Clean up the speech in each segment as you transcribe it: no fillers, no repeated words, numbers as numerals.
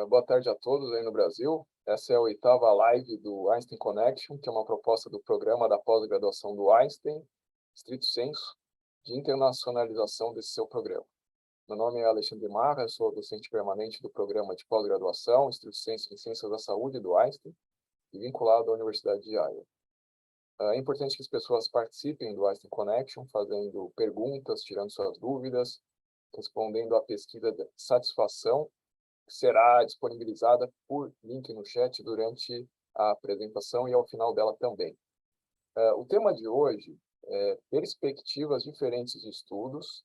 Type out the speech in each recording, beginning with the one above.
Boa tarde a todos aí no Brasil. Essa é a 8ª live do Einstein Connection, que é uma proposta do programa da pós-graduação do Einstein, estrito sensu, de internacionalização desse seu programa. Meu nome é Alexandre Marra, eu sou docente permanente do programa de pós-graduação, estrito sensu em Ciências da Saúde do Einstein, e vinculado à Universidade de Iowa. É importante que as pessoas participem do Einstein Connection, fazendo perguntas, tirando suas dúvidas, respondendo à pesquisa de satisfação, que será disponibilizada por link no chat durante a apresentação e ao final dela também. O tema de hoje é perspectivas diferentes de estudos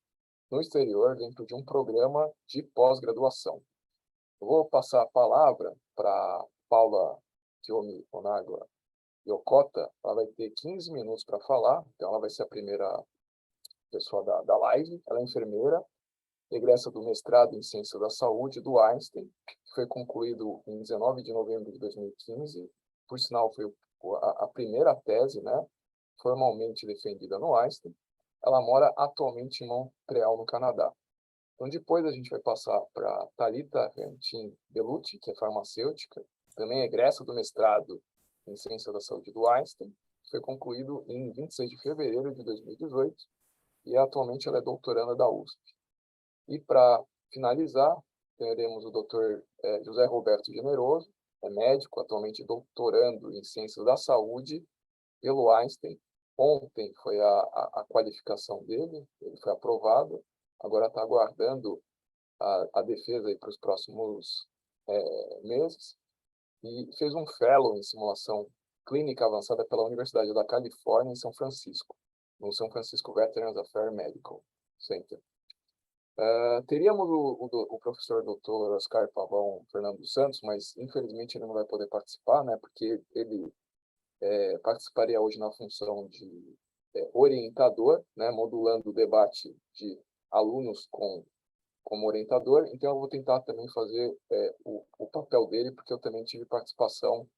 no exterior dentro de um programa de pós-graduação. Eu vou passar a palavra para Paula Kiyomi Onagwa Yokota. Ela vai ter 15 minutos para falar, então ela vai ser a primeira pessoa da live. Ela é enfermeira, egressa do mestrado em Ciências da Saúde do Einstein, que foi concluído em 19 de novembro de 2015. Por sinal, foi a primeira tese, né, formalmente defendida no Einstein. Ela mora atualmente em Montreal, no Canadá. Então, depois a gente vai passar para Thalita Rentin Bellucci, que é farmacêutica, também egressa do mestrado em Ciências da Saúde do Einstein, que foi concluído em 26 de fevereiro de 2018, e atualmente ela é doutoranda da USP. E para finalizar, teremos o Dr. José Roberto Generoso, é médico, atualmente doutorando em Ciências da Saúde pelo Einstein. Ontem foi a qualificação dele, ele foi aprovado, agora está aguardando a defesa para os próximos meses, e fez um fellow em simulação clínica avançada pela Universidade da Califórnia, em São Francisco, no São Francisco Veterans Affairs Medical Center. Teríamos o professor Dr. Oscar Pavão Fernando dos Santos, mas infelizmente ele não vai poder participar, né, porque ele participaria hoje na função de orientador, né, modulando o debate de alunos como orientador. Então eu vou tentar também fazer o papel dele, porque eu também tive participação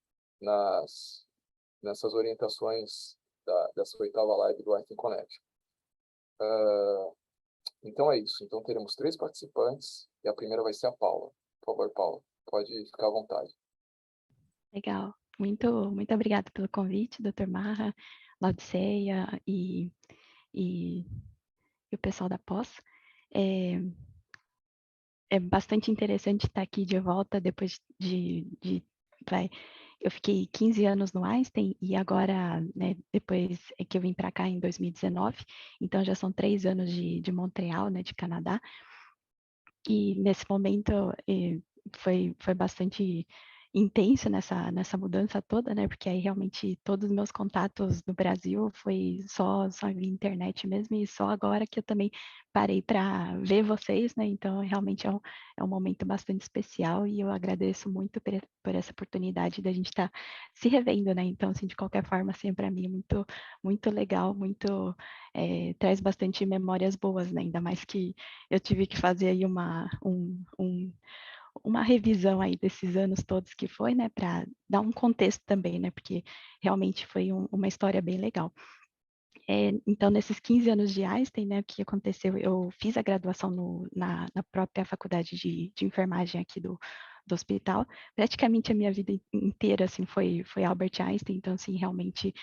nessas orientações dessa 8ª live do Einstein Connection. Então é isso. Então teremos 3 participantes e a primeira vai ser a Paula. Por favor, Paula, pode ficar à vontade. Legal. Muito obrigada pelo convite, Dr. Marra, Laodiceia e o pessoal da pós. É bastante interessante estar aqui de volta depois eu fiquei 15 anos no Einstein e agora, né, depois é que eu vim para cá em 2019, então já são 3 anos de Montreal, né, de Canadá. E nesse momento foi bastante intenso nessa mudança toda, né? Porque aí realmente todos os meus contatos no Brasil foi só via internet mesmo, e só agora que eu também parei para ver vocês, né? Então realmente é um momento bastante especial e eu agradeço muito por essa oportunidade da gente estar se revendo, né? Então, assim, de qualquer forma, assim, para mim é muito legal, traz bastante memórias boas, né? Ainda mais que eu tive que fazer aí uma revisão aí desses anos todos que foi, né, para dar um contexto também, né, porque realmente foi uma história bem legal. Então, nesses 15 anos de Einstein, né, o que aconteceu? Eu fiz a graduação na própria faculdade de enfermagem aqui do hospital. Praticamente a minha vida inteira, assim, foi Albert Einstein, então, assim, realmente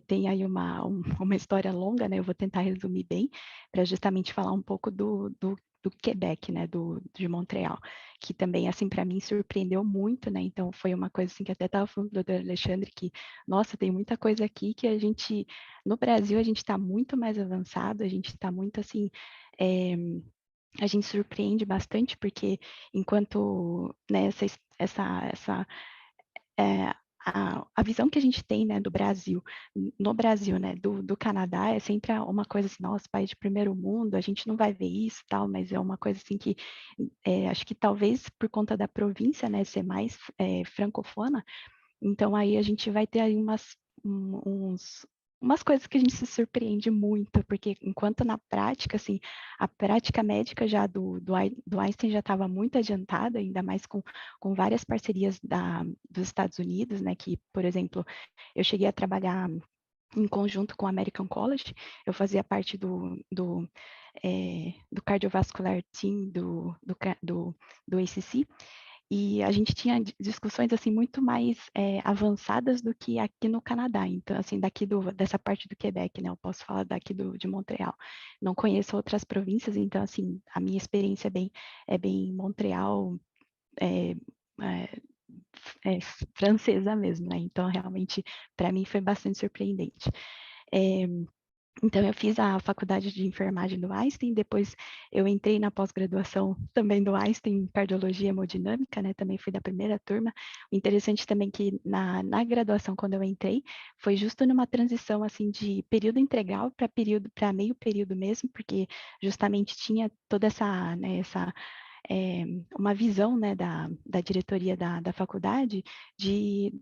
tem aí uma história longa, né, eu vou tentar resumir bem, para justamente falar um pouco do Quebec, né, de Montreal, que também, assim, para mim surpreendeu muito, né, então foi uma coisa, assim, que até estava falando do Dr. Alexandre, que, nossa, tem muita coisa aqui que no Brasil a gente está muito mais avançado, a gente está muito, assim, a gente surpreende bastante, porque enquanto, né, a visão que a gente tem, né, do Brasil, no Brasil, né, do Canadá, é sempre uma coisa assim, nossa, país de primeiro mundo, a gente não vai ver isso, tal, mas é uma coisa assim que, acho que talvez por conta da província, né, ser mais francofona, então aí a gente vai ter aí umas coisas que a gente se surpreende muito, porque enquanto na prática, assim, a prática médica já do Einstein já estava muito adiantada, ainda mais com várias parcerias dos Estados Unidos, né, que, por exemplo, eu cheguei a trabalhar em conjunto com o American College. Eu fazia parte do cardiovascular team do ACC, e a gente tinha discussões assim muito mais avançadas do que aqui no Canadá. Então, assim, dessa parte do Quebec, né? Eu posso falar daqui de Montreal. Não conheço outras províncias, então, assim, a minha experiência é bem Montreal, é, é, francesa mesmo, né? Então, realmente, para mim foi bastante surpreendente. É, então, eu fiz a faculdade de enfermagem do Einstein, depois eu entrei na pós-graduação também do Einstein em cardiologia hemodinâmica, né? Também fui da primeira turma. O interessante também que na graduação, quando eu entrei, foi justo numa transição, assim, de período integral para meio período mesmo, porque justamente tinha toda essa, né, uma visão, né, da diretoria da faculdade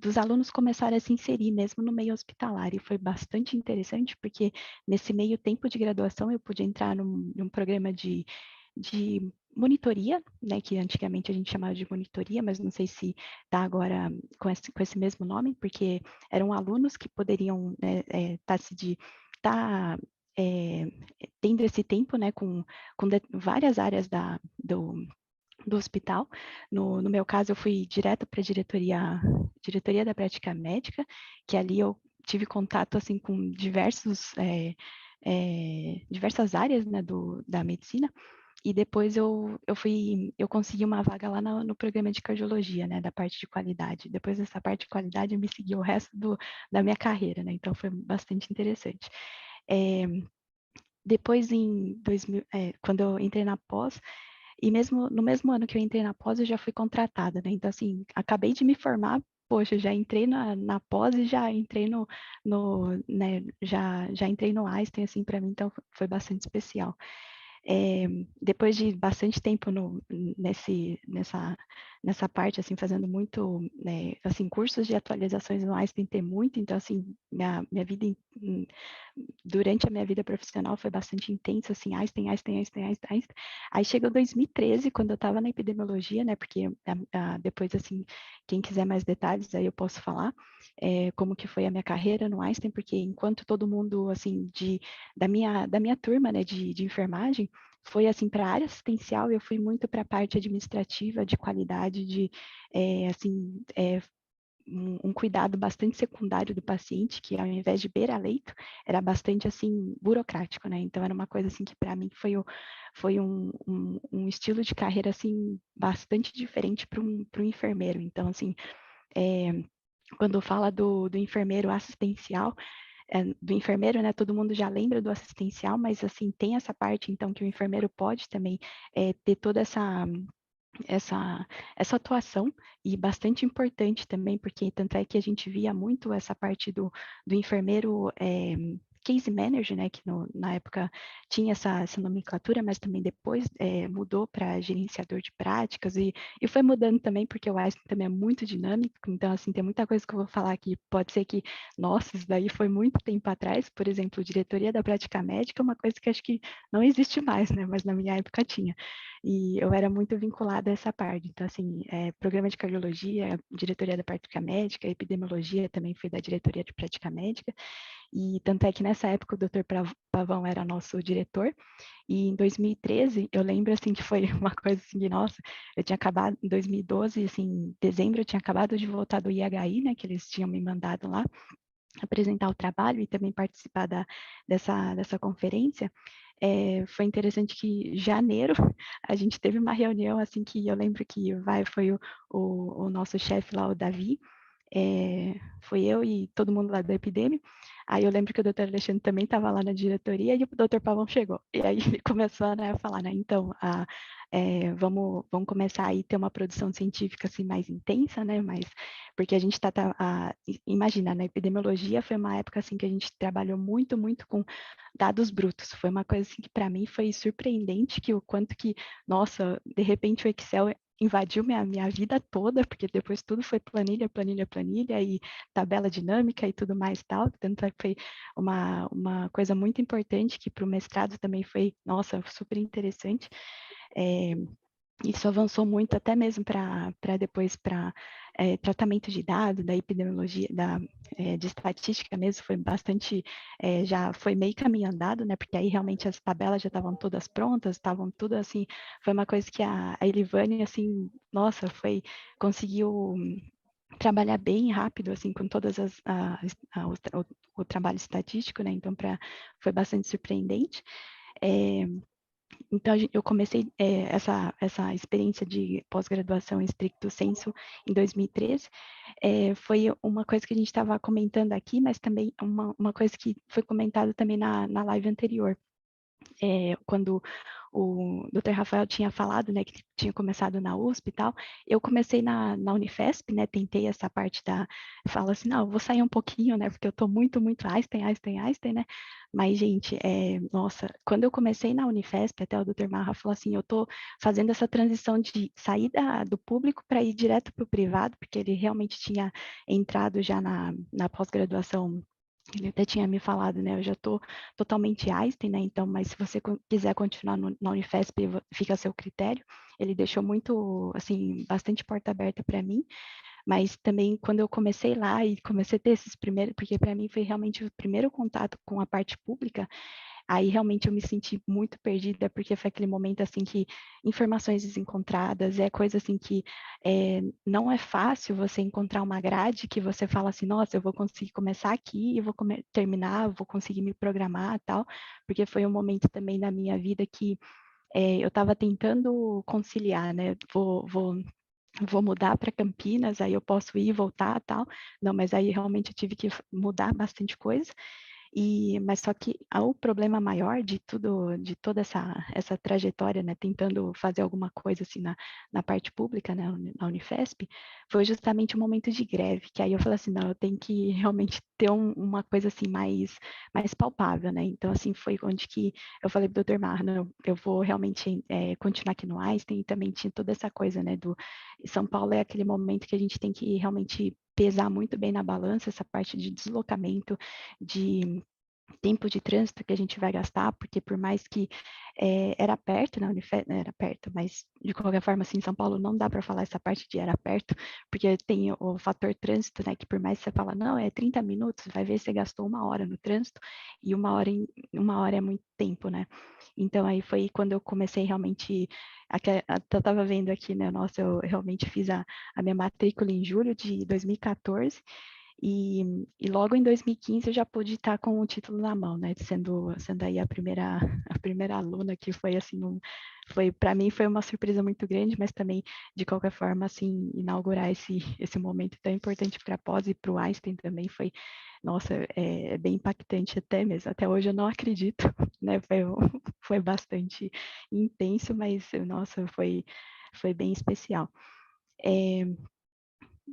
dos alunos começarem a se inserir mesmo no meio hospitalar, e foi bastante interessante, porque nesse meio tempo de graduação eu pude entrar num programa de monitoria, né, que antigamente a gente chamava de monitoria, mas não sei se está agora com esse mesmo nome, porque eram alunos que poderiam, né, tá, é, tendo esse tempo, né, com várias áreas do hospital. No meu caso, eu fui direto para a diretoria da prática médica, que ali eu tive contato assim com diversas áreas, né, da medicina. E depois eu consegui uma vaga lá no programa de cardiologia, né, da parte de qualidade. Depois dessa parte de qualidade, eu me segui o resto da minha carreira, né, então foi bastante interessante. É, depois, quando eu entrei na pós, e mesmo no mesmo ano que eu entrei na pós, eu já fui contratada, né? Então, assim, acabei de me formar, poxa, já entrei na pós e já entrei né, já entrei no Einstein, assim, para mim, então foi bastante especial. Depois de bastante tempo nessa parte, assim, fazendo muito, né, assim, cursos de atualizações no Einstein tem muito, então, assim, minha vida, durante a minha vida profissional foi bastante intensa, assim, Einstein, Einstein, Einstein, Einstein, Einstein. Aí chegou 2013, quando eu estava na epidemiologia, né, porque depois, assim, quem quiser mais detalhes, aí eu posso falar como que foi a minha carreira no Einstein, porque enquanto todo mundo, assim, da minha turma, né, de enfermagem, foi assim para a área assistencial, eu fui muito para a parte administrativa, de qualidade, assim, um cuidado bastante secundário do paciente, que ao invés de beira-leito, era bastante assim burocrático, né? Então era uma coisa assim que para mim foi um estilo de carreira assim bastante diferente para um enfermeiro. Então assim, quando fala do enfermeiro assistencial, do enfermeiro, né? Todo mundo já lembra do assistencial, mas assim tem essa parte então que o enfermeiro pode também ter toda essa atuação, e bastante importante também, porque tanto é que a gente via muito essa parte do enfermeiro case manager, né, que na época tinha essa nomenclatura, mas também depois mudou para gerenciador de práticas, e foi mudando também, porque o Einstein também é muito dinâmico, então, assim, tem muita coisa que eu vou falar aqui, pode ser que, nossa, isso daí foi muito tempo atrás, por exemplo, diretoria da prática médica é uma coisa que acho que não existe mais, né, mas na minha época tinha. E eu era muito vinculada a essa parte. Então, assim, programa de cardiologia, diretoria da prática médica, epidemiologia também fui da diretoria de prática médica. E tanto é que nessa época o Dr. Pavão era nosso diretor. E em 2013, eu lembro, assim, que foi uma coisa assim, de, nossa, eu tinha acabado, em 2012, assim, em dezembro, eu tinha acabado de voltar do IHI, né, que eles tinham me mandado lá apresentar o trabalho e também participar dessa conferência. Foi interessante que em janeiro a gente teve uma reunião assim que eu lembro que foi o nosso chefe lá, o Davi, foi eu e todo mundo lá da Epidemia. Aí eu lembro que o doutor Alexandre também estava lá na diretoria e o doutor Pavão chegou. E aí ele começou, né, a falar, né, então, vamos começar aí a ter uma produção científica assim mais intensa, né, porque a gente imagina, na epidemiologia foi uma época assim que a gente trabalhou muito, muito com dados brutos. Foi uma coisa assim que para mim foi surpreendente, que o quanto que, nossa, de repente o Excel invadiu minha vida toda, porque depois tudo foi planilha, planilha, planilha, e tabela dinâmica e tudo mais tal. Tanto é que foi uma coisa muito importante, que para o mestrado também foi, nossa, super interessante. Isso avançou muito até mesmo para depois para tratamento de dados, da epidemiologia, de estatística mesmo, foi bastante, já foi meio caminho andado, né? Porque aí realmente as tabelas já estavam todas prontas, estavam tudo assim, foi uma coisa que a Elivane, assim, nossa, conseguiu trabalhar bem rápido, assim, com todas o trabalho estatístico, né? Então, foi bastante surpreendente. Então, eu comecei essa experiência de pós-graduação em stricto sensu em 2013. Foi uma coisa que a gente estava comentando aqui, mas também uma coisa que foi comentada também na live anterior. Quando o Dr. Rafael tinha falado, né, que tinha começado na USP e tal, eu comecei na Unifesp, né, tentei essa parte falo assim, não, eu vou sair um pouquinho, né, porque eu tô muito, muito Einstein, Einstein, Einstein, né, mas, gente, nossa, quando eu comecei na Unifesp, até o Dr. Marra falou assim, eu tô fazendo essa transição de sair do público para ir direto para o privado, porque ele realmente tinha entrado já na pós-graduação. Ele até tinha me falado, né? Eu já estou totalmente Einstein, né? Então, mas se você quiser continuar na Unifesp, fica a seu critério. Ele deixou muito, assim, bastante porta aberta para mim. Mas também quando eu comecei lá e comecei a ter esses primeiros, porque para mim foi realmente o primeiro contato com a parte pública, aí realmente eu me senti muito perdida, porque foi aquele momento assim que informações desencontradas, é coisa assim que não é fácil você encontrar uma grade que você fala assim, nossa, eu vou conseguir começar aqui, eu vou terminar, vou conseguir me programar tal, porque foi um momento também da minha vida que eu estava tentando conciliar, né? Vou mudar para Campinas, aí eu posso ir e voltar tal. Não, mas aí realmente eu tive que mudar bastante coisa. Mas só que o problema maior de toda essa trajetória, né, tentando fazer alguma coisa assim na parte pública, né, na Unifesp, foi justamente o momento de greve, que aí eu falei assim, não, eu tenho que realmente ter uma coisa assim mais palpável, né, então assim, foi onde que eu falei pro Dr. Marra, não, eu vou realmente continuar aqui no Einstein, e também tinha toda essa coisa, né, São Paulo é aquele momento que a gente tem que realmente pesar muito bem na balança essa parte de deslocamento, de tempo de trânsito que a gente vai gastar, porque por mais que era perto, na Unifesp, era perto, mas de qualquer forma, assim, em São Paulo não dá para falar essa parte de era perto, porque tem o fator trânsito, né, que por mais que você fala, não, é 30 minutos, vai ver se você gastou 1 hora no trânsito, e 1 hora é muito tempo, né? Então aí foi quando eu comecei realmente, eu estava vendo aqui, né, nossa, eu realmente fiz a minha matrícula em julho de 2014, e logo em 2015 eu já pude estar com o título na mão, né? Sendo aí a primeira aluna que foi assim, para mim foi uma surpresa muito grande, mas também, de qualquer forma, assim, inaugurar esse momento tão importante para a pós e para o Einstein também foi, nossa, bem impactante até mesmo. Até hoje eu não acredito, né? Foi bastante intenso, mas, nossa, foi bem especial.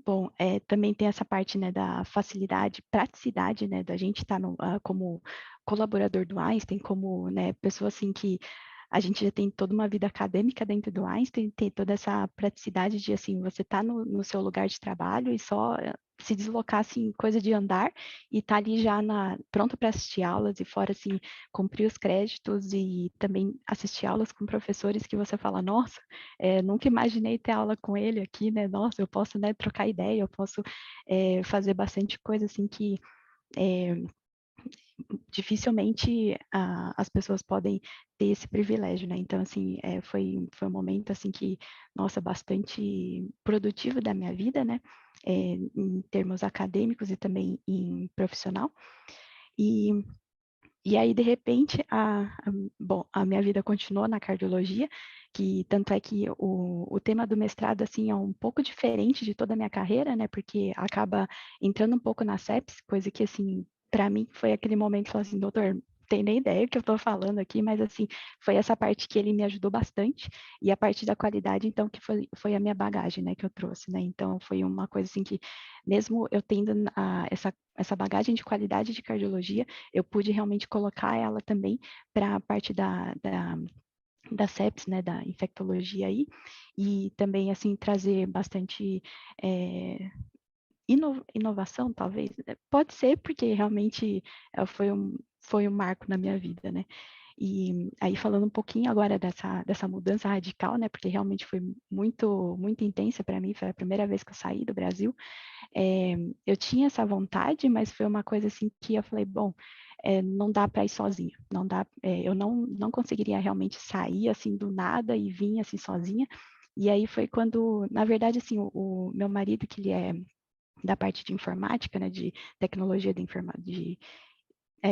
Bom, também tem essa parte, né, da facilidade, praticidade, né, da gente estar como colaborador do Einstein, como, né, pessoa assim que a gente já tem toda uma vida acadêmica dentro do Einstein, tem toda essa praticidade de, assim, você tá no seu lugar de trabalho e só se deslocar, assim, coisa de andar e tá ali já pronto para assistir aulas e fora, assim, cumprir os créditos e também assistir aulas com professores que você fala, nossa, nunca imaginei ter aula com ele aqui, né, nossa, eu posso, né, trocar ideia, eu posso fazer bastante coisa, assim, que dificilmente as pessoas podem ter esse privilégio, né? Então, assim, foi um momento, assim, que, nossa, bastante produtivo da minha vida, né? Em termos acadêmicos e também em profissional. E aí, de repente, bom, a minha vida continuou na cardiologia, que tanto é que o tema do mestrado, assim, é um pouco diferente de toda a minha carreira, né, porque acaba entrando um pouco na sepsis, coisa que, assim, para mim foi aquele momento que eu falei assim, doutor, tem nem ideia do que eu estou falando aqui, mas, assim, foi essa parte que ele me ajudou bastante, e a parte da qualidade, então, que foi a minha bagagem, né, que eu trouxe, né, então, foi uma coisa, assim, que mesmo eu tendo essa bagagem de qualidade de cardiologia, eu pude realmente colocar ela também para a parte da sepsis, né, da infectologia aí, e também, assim, trazer bastante inovação, talvez. Pode ser, porque realmente foi um marco na minha vida, né? E aí falando um pouquinho agora dessa mudança radical, né, porque realmente foi muito intensa para mim, foi a primeira vez que eu saí do Brasil. Eu tinha essa vontade, mas foi uma coisa assim que eu falei, bom, não dá para ir sozinha, não dá, eu não conseguiria realmente sair assim do nada e vir assim sozinha. E aí foi quando, na verdade, assim, o meu marido, que ele é da parte de informática, né, de tecnologia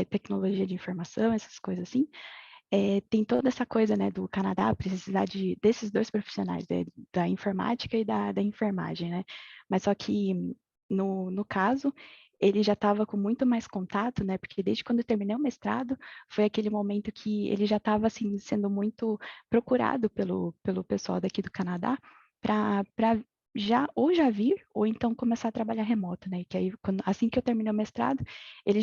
tecnologia de informação, essas coisas assim, tem toda essa coisa, né, do Canadá precisar desses dois profissionais, da informática e da enfermagem, né? Mas só que, no caso, ele já estava com muito mais contato, né? Porque desde quando eu terminei o mestrado, foi aquele momento que ele já estava, assim, sendo muito procurado pelo pessoal daqui do Canadá para já vir, ou então começar a trabalhar remoto, né? Que aí, assim que eu terminei o mestrado, em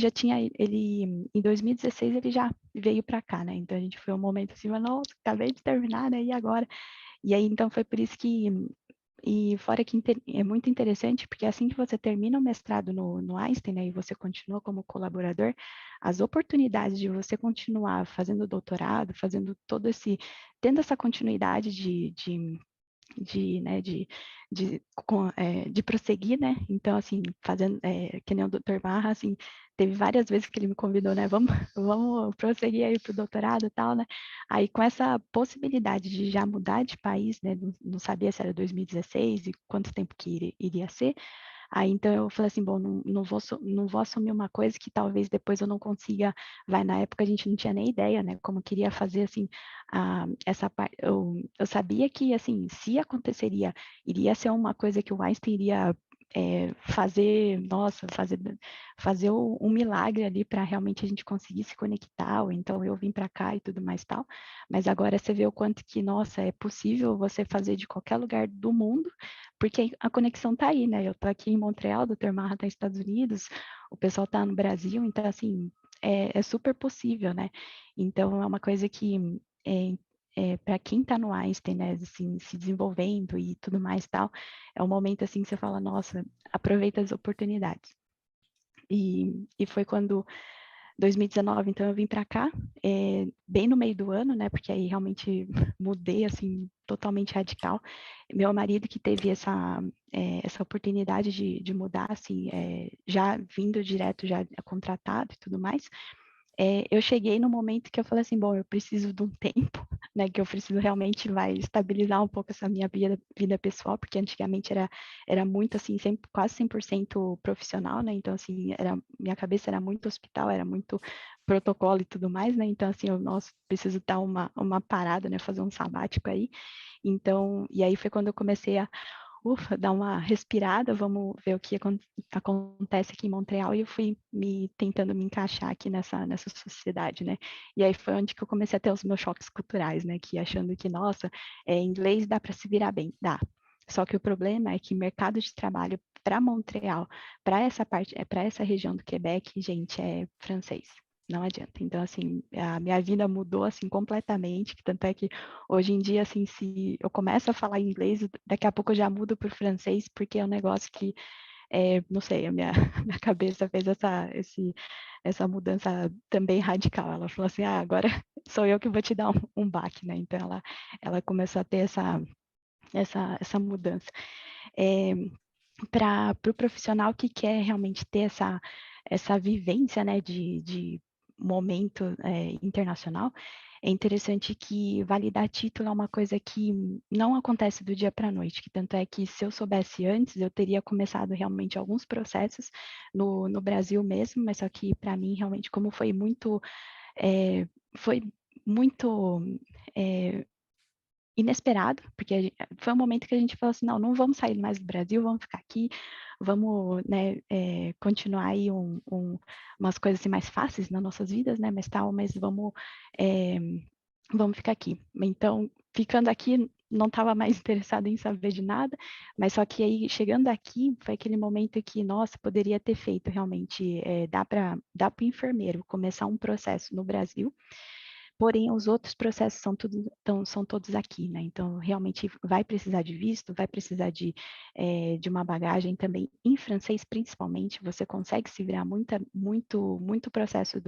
2016, ele já veio para cá, né? Então a gente foi um momento assim, mas, nossa, acabei de terminar, né? E agora? E aí então foi por isso que e fora que é muito interessante, porque assim que você termina o mestrado no Einstein, né, e você continua como colaborador, as oportunidades de você continuar fazendo doutorado, fazendo tendo essa continuidade né, de prosseguir, né? Então, assim, fazendo, que nem o Dr. Marra, assim, teve várias vezes que ele me convidou, né? Vamos prosseguir aí para o doutorado e tal, né? Aí, com essa possibilidade de já mudar de país, né? Não sabia se era 2016 e quanto tempo que iria ser. Aí, então, eu falei assim, bom, não vou assumir uma coisa que talvez depois eu não consiga, na época a gente não tinha nem ideia, né, como queria fazer, assim, essa parte, eu sabia que, assim, se aconteceria, iria ser uma coisa que o Einstein iria fazer, nossa, fazer um milagre ali para realmente a gente conseguir se conectar, ou então eu vim para cá e tudo mais tal, mas agora você vê o quanto que, nossa, é possível você fazer de qualquer lugar do mundo, porque a conexão tá aí, né? Eu tô aqui em Montreal, o Dr. Marra tá nos Estados Unidos, o pessoal tá no Brasil, então, assim, é super possível, né? Então, é uma coisa que, para quem tá no Einstein, né, assim, se desenvolvendo e tudo mais tal, é um momento, assim, que você fala, nossa, aproveita as oportunidades. E foi quando 2019, então eu vim para cá, bem no meio do ano, né? Porque aí realmente mudei, assim, totalmente radical. Meu marido que teve essa oportunidade de mudar, assim, já vindo direto, já contratado e tudo mais. Eu cheguei no momento que eu falei assim, bom, eu preciso de um tempo, né, que eu preciso realmente estabilizar um pouco essa minha vida pessoal, porque antigamente era muito assim, quase 100% profissional, né, então assim, minha cabeça era muito hospital, era muito protocolo e tudo mais, né, então assim, nossa, preciso dar uma parada, né, fazer um sabático aí, então, e aí foi quando eu comecei ufa, dar uma respirada, vamos ver o que acontece aqui em Montreal, e eu fui tentando me encaixar aqui nessa sociedade, né? E aí foi onde que eu comecei a ter os meus choques culturais, né? Que achando que, nossa, inglês dá para se virar bem, dá. Só que o problema é que mercado de trabalho para Montreal, para essa parte, para essa região do Quebec, gente, é francês. Não adianta. Então, assim, a minha vida mudou, assim, completamente, que tanto é que hoje em dia, assim, se eu começo a falar inglês, daqui a pouco eu já mudo para o francês, porque é um negócio que, não sei, a minha, minha cabeça fez essa mudança também radical. Ela falou assim, agora sou eu que vou te dar um baque, né? Então, ela começou a ter essa mudança. Para o profissional que quer realmente ter essa vivência, né, de momento internacional, é interessante que validar título é uma coisa que não acontece do dia para a noite, que tanto é que se eu soubesse antes, eu teria começado realmente alguns processos no Brasil mesmo, mas só que para mim realmente como foi muito inesperado, porque foi um momento que a gente falou assim, não vamos sair mais do Brasil, vamos ficar aqui, vamos, né, continuar aí umas coisas assim mais fáceis nas nossas vidas, né, mas vamos ficar aqui. Então, ficando aqui, não estava mais interessada em saber de nada, mas só que aí, chegando aqui, foi aquele momento que, nossa, poderia ter feito realmente, dá para o enfermeiro começar um processo no Brasil, porém os outros processos são todos aqui, né? Então, realmente vai precisar de visto, vai precisar de uma bagagem também em francês, principalmente. Você consegue se virar muito processo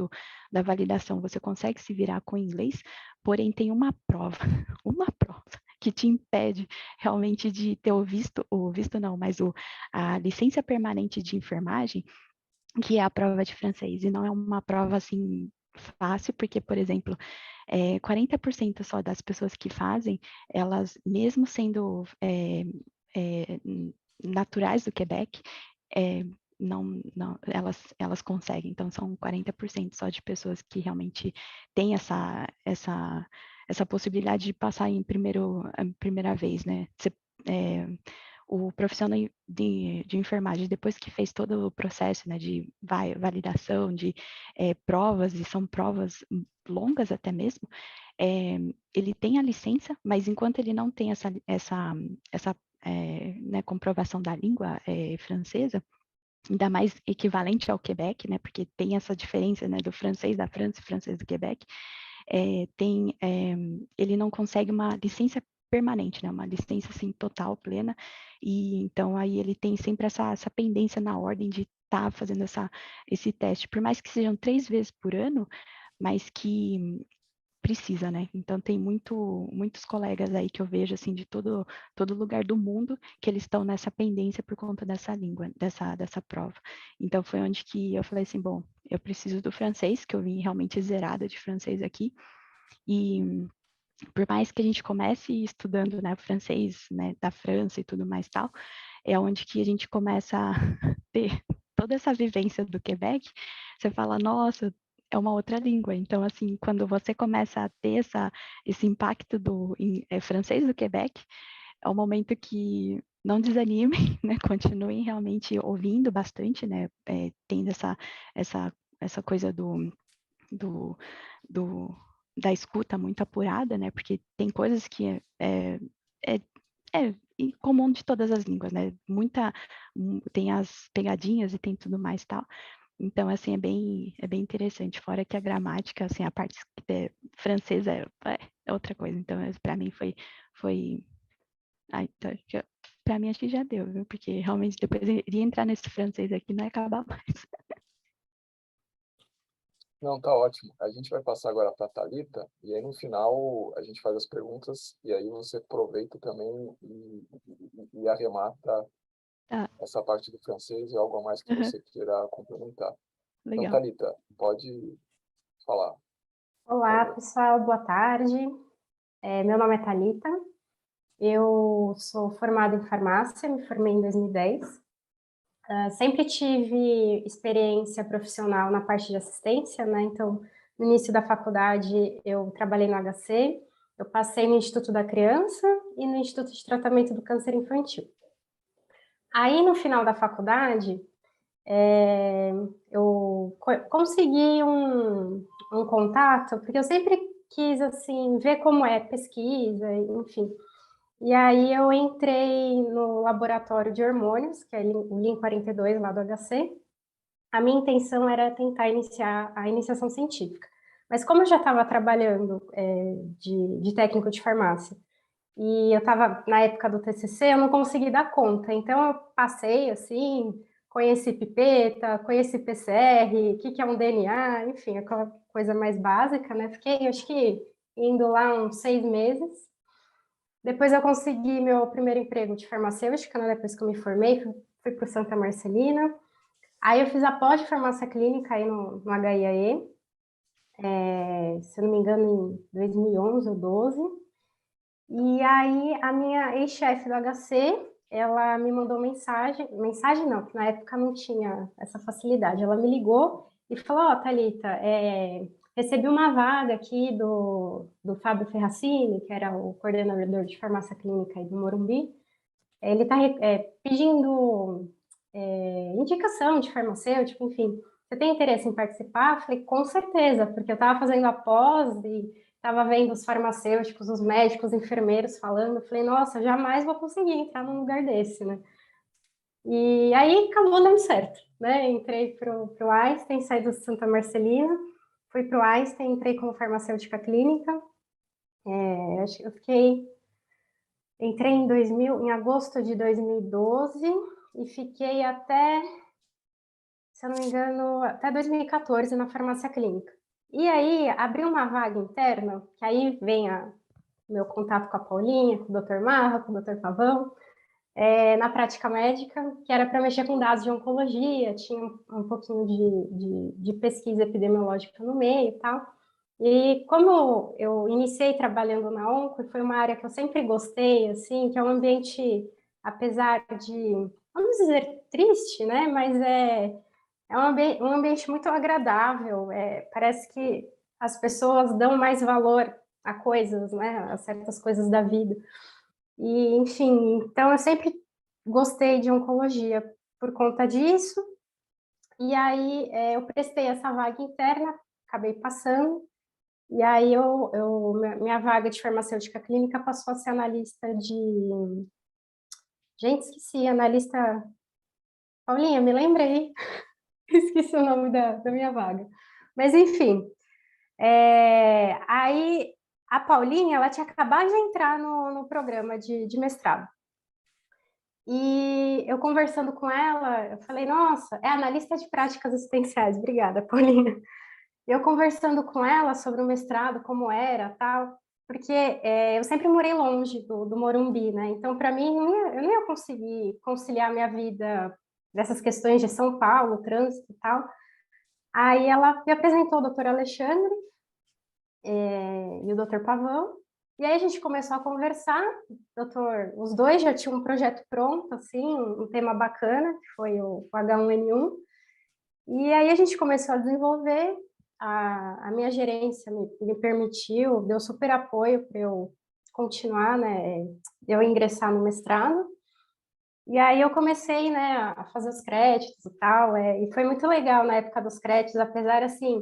da validação, você consegue se virar com inglês, porém tem uma prova, uma prova que te impede realmente de ter o visto não, mas a licença permanente de enfermagem, que é a prova de francês, e não é uma prova assim fácil, porque, por exemplo, 40% só das pessoas que fazem, elas, mesmo sendo naturais do Quebec, elas conseguem. Então, são 40% só de pessoas que realmente têm essa possibilidade de passar em primeira vez, né? O profissional de enfermagem, depois que fez todo o processo, né, de validação, de provas, e são provas longas até mesmo, ele tem a licença, mas enquanto ele não tem essa né, comprovação da língua francesa, ainda mais equivalente ao Quebec, né, porque tem essa diferença, né, do francês da França e francês do Quebec, ele não consegue uma licença permanente, né, uma licença assim total, plena, e então aí ele tem sempre essa pendência na ordem de estar fazendo esse teste, por mais que sejam 3 vezes por ano, mas que precisa, né? Então tem muitos colegas aí que eu vejo assim de todo lugar do mundo que eles estão nessa pendência por conta dessa língua, dessa prova. Então foi onde que eu falei assim, bom, eu preciso do francês, que eu vim realmente zerada de francês aqui, e por mais que a gente comece estudando, né, o francês, né, da França e tudo mais tal, é onde que a gente começa a ter toda essa vivência do Quebec, você fala, nossa, é uma outra língua. Então, assim, quando você começa a ter esse impacto do francês do Quebec, é um momento que não desanimem, né? Continuem realmente ouvindo bastante, né? Tendo essa coisa do, do, da escuta muito apurada, né? Porque tem coisas que é, é comum de todas as línguas, né? Tem as pegadinhas e tem tudo mais tal. Então, assim, é bem interessante. Fora que a gramática, assim, a parte francesa é outra coisa. Então, para mim foi... então, para mim acho que já deu, viu? Porque realmente depois eu iria entrar nesse francês aqui não ia acabar mais. Não, tá ótimo. A gente vai passar agora para a Thalita, e aí no final a gente faz as perguntas, e aí você aproveita também e arremata Tá, essa parte do francês e algo a mais que você queira complementar. Então, legal. Thalita, pode falar, por Olá, favor. pessoal, boa tarde. Meu nome é Thalita, eu sou formada em farmácia, me formei em 2010. Sempre tive experiência profissional na parte de assistência, né? Então, no início da faculdade, eu trabalhei no HC, eu passei no Instituto da Criança e no Instituto de Tratamento do Câncer Infantil. Aí, no final da faculdade, eu consegui um contato, porque eu sempre quis, assim, ver como é pesquisa, enfim. E aí eu entrei no laboratório de hormônios, que é o LIN 42 lá do HC. A minha intenção era tentar iniciar a iniciação científica. Mas como eu já estava trabalhando de técnico de farmácia, e eu estava na época do TCC, eu não consegui dar conta. Então eu passei assim, conheci pipeta, conheci PCR, o que é um DNA, enfim, aquela coisa mais básica, né? Fiquei, acho que, indo lá uns 6 meses. Depois eu consegui meu primeiro emprego de farmacêutica, né? Depois que eu me formei, fui para o Santa Marcelina. Aí eu fiz a pós de farmácia clínica aí no HIAE, se eu não me engano, em 2011 ou 12. E aí a minha ex-chefe do HC, ela me mandou mensagem não, que na época não tinha essa facilidade. Ela me ligou e falou, ó, Thalita, recebi uma vaga aqui do Fábio Ferracini, que era o coordenador de farmácia clínica aí do Morumbi. Ele está pedindo indicação de farmacêutico, enfim. Você tem interesse em participar? Eu falei, com certeza, porque eu estava fazendo a pós e estava vendo os farmacêuticos, os médicos, os enfermeiros falando. Eu falei, nossa, jamais vou conseguir entrar num lugar desse, né? E aí acabou dando certo, né? Entrei para o Einstein, saí do Santa Marcelina, fui para o Einstein, entrei como farmacêutica clínica. Entrei em agosto de 2012 e fiquei até, se eu não me engano, até 2014 na farmácia clínica. E aí, abri uma vaga interna, que aí vem meu contato com a Paulinha, com o Dr. Marra, com o Dr. Pavão, na prática médica, que era para mexer com dados de oncologia, tinha um pouquinho de pesquisa epidemiológica no meio e tal. E como eu iniciei trabalhando na onco, foi uma área que eu sempre gostei, assim, que é um ambiente, apesar de, vamos dizer, triste, né? Mas um ambiente muito agradável. Parece que as pessoas dão mais valor a coisas, né? A certas coisas da vida. E, enfim, então eu sempre gostei de oncologia por conta disso. E aí eu prestei essa vaga interna, acabei passando. E aí minha vaga de farmacêutica clínica passou a ser analista de... Gente, esqueci, analista... Paulinha, me lembrei. Esqueci o nome da minha vaga. Mas, enfim. Aí, a Paulinha, ela tinha acabado de entrar no programa de mestrado. E eu conversando com ela, eu falei, nossa, é analista de práticas assistenciais. Obrigada, Paulinha. Eu conversando com ela sobre o mestrado, como era, tal, porque eu sempre morei longe do Morumbi, né? Então, para mim, eu não ia conseguir conciliar minha vida dessas questões de São Paulo, trânsito e tal. Aí ela me apresentou o doutor Alexandre e o doutor Pavão, e aí a gente começou a conversar. Os dois já tinham um projeto pronto, assim, um tema bacana, que foi o H1N1, e aí a gente começou a desenvolver. A minha gerência me permitiu, deu super apoio para eu continuar, né, eu ingressar no mestrado. E aí eu comecei, né, a fazer os créditos e tal, e foi muito legal na época dos créditos, apesar, assim,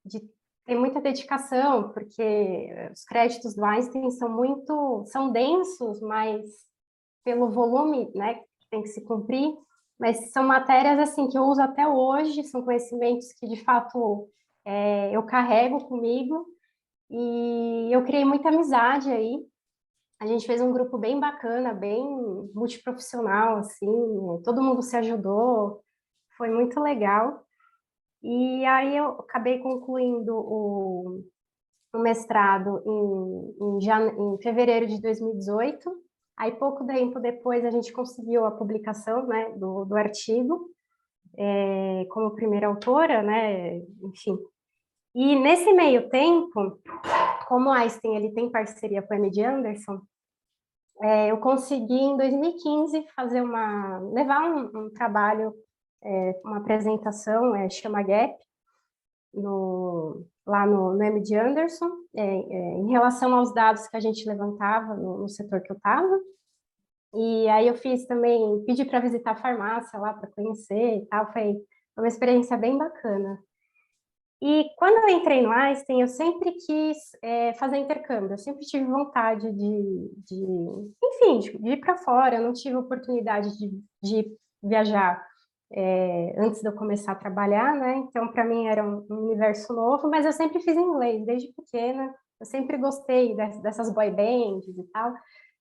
de ter muita dedicação, porque os créditos do Einstein são densos, mas pelo volume, né, que tem que se cumprir, mas são matérias, assim, que eu uso até hoje, são conhecimentos que, de fato, eu carrego comigo, e eu criei muita amizade aí. A gente fez um grupo bem bacana, bem multiprofissional, assim, todo mundo se ajudou, foi muito legal. E aí eu acabei concluindo o mestrado em fevereiro de 2018. Aí pouco tempo depois a gente conseguiu a publicação, né, do artigo, como primeira autora, né, enfim. E nesse meio tempo, como o Einstein ele tem parceria com a MD Anderson, eu consegui, em 2015, levar um trabalho, uma apresentação, chama Gap, lá no MD Anderson, em relação aos dados que a gente levantava no setor que eu estava. E aí eu fiz também, pedi para visitar a farmácia lá para conhecer e tal, foi uma experiência bem bacana. E quando eu entrei no Einstein, eu sempre quis fazer intercâmbio, eu sempre tive vontade enfim, de ir para fora, eu não tive oportunidade de viajar antes de eu começar a trabalhar, né? Então, para mim era um universo novo, mas eu sempre fiz inglês, desde pequena, eu sempre gostei dessas boy bands e tal,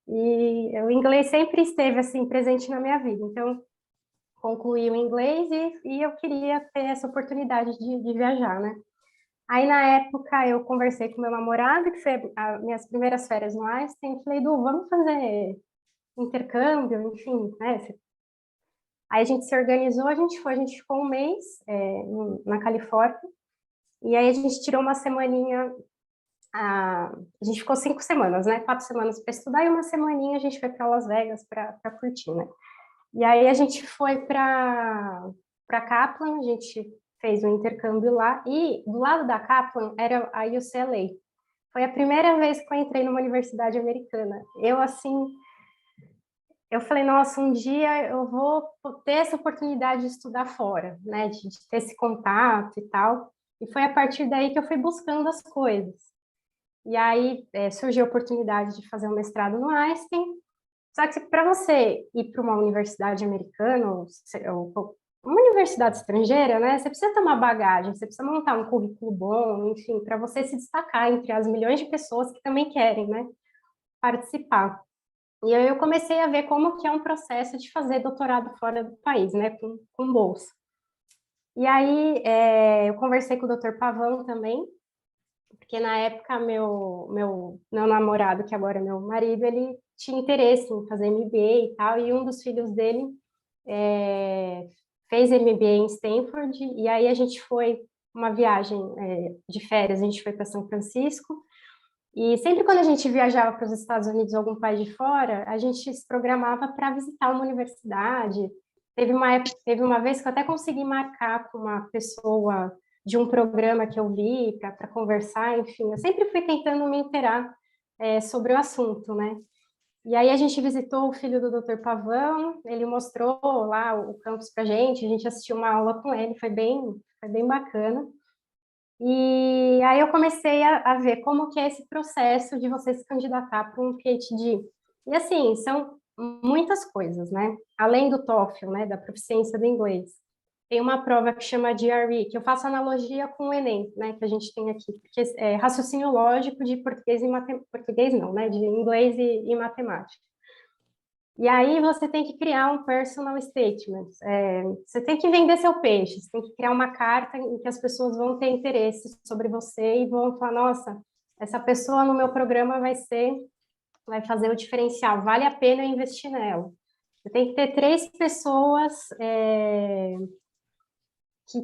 e o inglês sempre esteve, assim, presente na minha vida, então concluí o inglês e eu queria ter essa oportunidade de viajar, né? Aí, na época, eu conversei com meu namorado, que foi as minhas primeiras férias no Einstein, e falei, Du, vamos fazer intercâmbio, enfim, né? Aí a gente se organizou, a gente ficou um mês na Califórnia, e aí a gente tirou uma semaninha, a gente ficou 5 semanas, né? 4 semanas para estudar, e uma semaninha a gente foi para Las Vegas para curtir, né? E aí a gente foi para Kaplan, a gente fez um intercâmbio lá, e do lado da Kaplan era a UCLA. Foi a primeira vez que eu entrei numa universidade americana. Eu falei, nossa, um dia eu vou ter essa oportunidade de estudar fora, né, de ter esse contato e tal. E foi a partir daí que eu fui buscando as coisas. E aí surgiu a oportunidade de fazer um mestrado no Einstein. Só que para você ir para uma universidade americana, ou uma universidade estrangeira, né, você precisa ter uma bagagem, você precisa montar um currículo bom, enfim, para você se destacar entre as milhões de pessoas que também querem, né, participar. E aí eu comecei a ver como que é um processo de fazer doutorado fora do país, né, com bolsa. E aí eu conversei com o Dr. Pavão também, porque na época meu namorado, que agora é meu marido, ele tinha interesse em fazer MBA e tal, e um dos filhos dele fez MBA em Stanford, e aí a gente foi uma viagem de férias, a gente foi para São Francisco, e sempre quando a gente viajava para os Estados Unidos ou algum país de fora, a gente se programava para visitar uma universidade. Teve uma vez que eu até consegui marcar com uma pessoa de um programa que eu vi para conversar, enfim, eu sempre fui tentando me inteirar sobre o assunto, né? E aí a gente visitou o filho do Dr. Pavão, ele mostrou lá o campus para a gente assistiu uma aula com ele, foi bem bacana. E aí eu comecei a ver como que é esse processo de você se candidatar para um PhD. E assim, são muitas coisas, né? Além do TOEFL, né, da proficiência do inglês. Tem uma prova que chama GRE, que eu faço analogia com o Enem, né, que a gente tem aqui, porque é raciocínio lógico de português e português não, né, de inglês e matemática. E aí você tem que criar um personal statement. Você tem que vender seu peixe, você tem que criar uma carta em que as pessoas vão ter interesse sobre você e vão falar, nossa, essa pessoa no meu programa vai fazer o diferencial, vale a pena eu investir nela. Você tem que ter 3 pessoas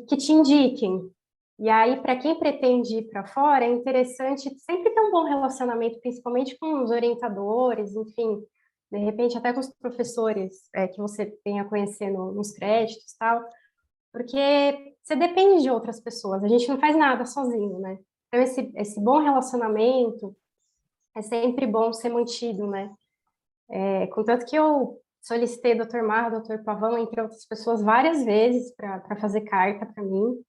que te indiquem. E aí, para quem pretende ir para fora, é interessante sempre ter um bom relacionamento, principalmente com os orientadores, enfim, de repente até com os professores que você tem a conhecer nos créditos e tal, porque você depende de outras pessoas, a gente não faz nada sozinho, né? Então, esse bom relacionamento é sempre bom ser mantido, né? Contanto que eu solicitei Dr. Marra, Dr. Pavão, entre outras pessoas, várias vezes para fazer carta para mim,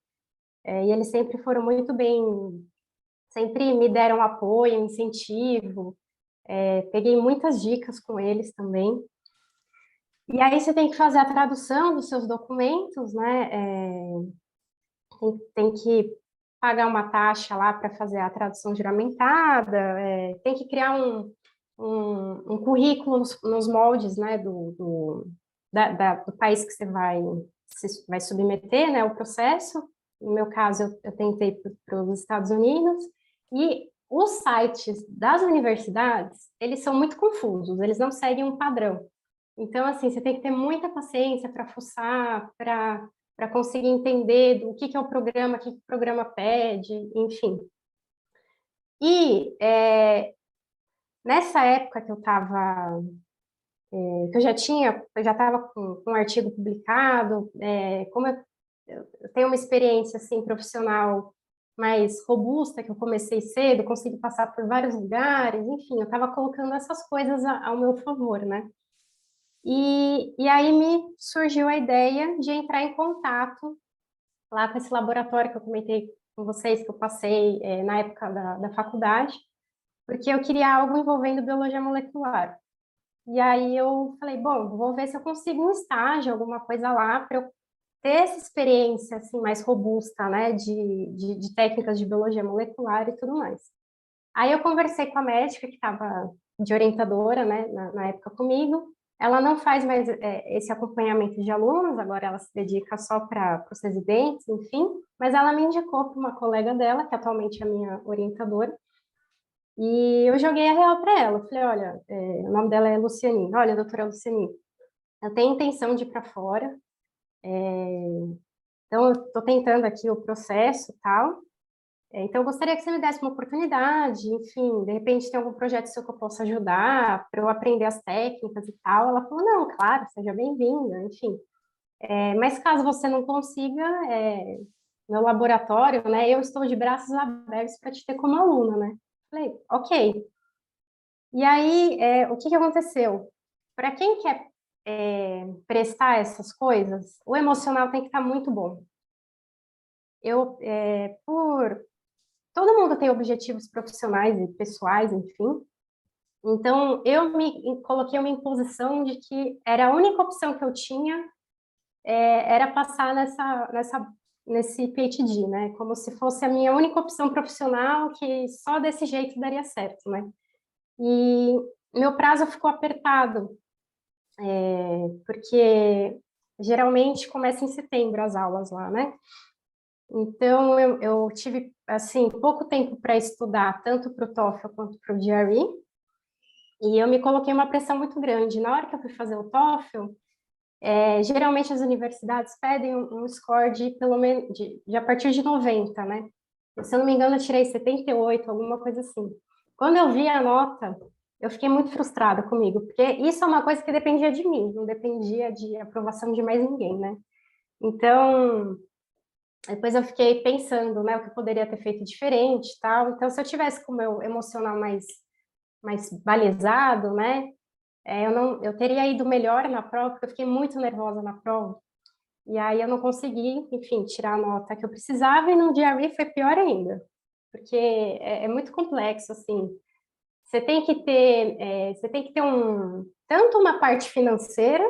e eles sempre foram muito bem, sempre me deram apoio, incentivo, peguei muitas dicas com eles também. E aí você tem que fazer a tradução dos seus documentos, né? Tem que pagar uma taxa lá para fazer a tradução juramentada, tem que criar um currículo nos moldes, né, do país que você vai submeter, né, o processo. No meu caso, eu tentei para os Estados Unidos, e os sites das universidades, eles são muito confusos, eles não seguem um padrão. Então, assim, você tem que ter muita paciência para fuçar, para conseguir entender o que é o programa, o que o programa pede, enfim. E nessa época que eu estava, que eu já estava com um artigo publicado, como eu tenho uma experiência assim profissional mais robusta, que eu comecei cedo, consegui passar por vários lugares, enfim, eu estava colocando essas coisas ao meu favor, né? E aí me surgiu a ideia de entrar em contato lá com esse laboratório que eu comentei com vocês, que eu passei na época da faculdade, porque eu queria algo envolvendo biologia molecular. E aí eu falei, bom, vou ver se eu consigo um estágio, alguma coisa lá, para eu ter essa experiência assim, mais robusta, né, de técnicas de biologia molecular e tudo mais. Aí eu conversei com a médica que estava de orientadora, né, na época comigo. Ela não faz mais esse acompanhamento de alunos, agora ela se dedica só para os residentes, enfim, mas ela me indicou para uma colega dela, que atualmente é a minha orientadora, e eu joguei a real para ela. Falei, olha, o nome dela é Luciane. Olha, doutora Luciane, eu tenho intenção de ir para fora, então eu estou tentando aqui o processo e tal, então eu gostaria que você me desse uma oportunidade, enfim, de repente tem algum projeto seu que eu possa ajudar, para eu aprender as técnicas e tal. Ela falou, não, claro, seja bem-vinda, enfim. Mas caso você não consiga, meu laboratório, né, eu estou de braços abertos para te ter como aluna, né? Falei, ok. E aí, o que aconteceu? Para quem quer prestar essas coisas, o emocional tem que estar muito bom. Todo mundo tem objetivos profissionais e pessoais, enfim. Então, eu me coloquei uma imposição de que era a única opção que eu tinha era passar nesse PhD, né? Como se fosse a minha única opção profissional, que só desse jeito daria certo, né? E meu prazo ficou apertado, porque geralmente começa em setembro as aulas lá, né? Então, eu tive, assim, pouco tempo para estudar, tanto para o TOEFL quanto para o GRE, e eu me coloquei uma pressão muito grande. Na hora que eu fui fazer o TOEFL, geralmente as universidades pedem um score de pelo menos de a partir de 90, né? Se eu não me engano, eu tirei 78, alguma coisa assim. Quando eu vi a nota, eu fiquei muito frustrada comigo, porque isso é uma coisa que dependia de mim, não dependia de aprovação de mais ninguém, né? Então, depois eu fiquei pensando, né, o que eu poderia ter feito diferente e tal. Então, se eu tivesse com o meu emocional mais balizado, né, eu teria ido melhor na prova, porque eu fiquei muito nervosa na prova. E aí eu não consegui, enfim, tirar a nota que eu precisava, e no GRE foi pior ainda, porque é muito complexo, assim. Você tem que ter tanto uma parte financeira,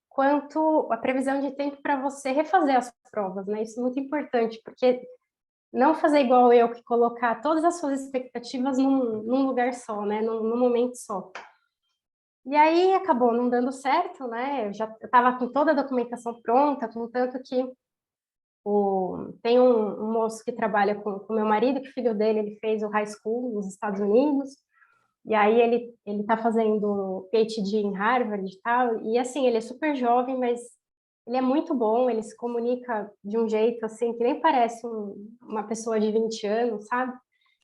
quanto a previsão de tempo para você refazer as provas, né? Isso é muito importante, porque não fazer igual eu, que colocar todas as suas expectativas num lugar só, né? Num momento só. E aí acabou não dando certo, né? Eu estava com toda a documentação pronta, contanto que tem um moço que trabalha com meu marido, que o filho dele ele fez o high school nos Estados Unidos, e aí ele está fazendo PhD em Harvard e tal, e assim, ele é super jovem, mas ele é muito bom, ele se comunica de um jeito assim, que nem parece uma pessoa de 20 anos, sabe?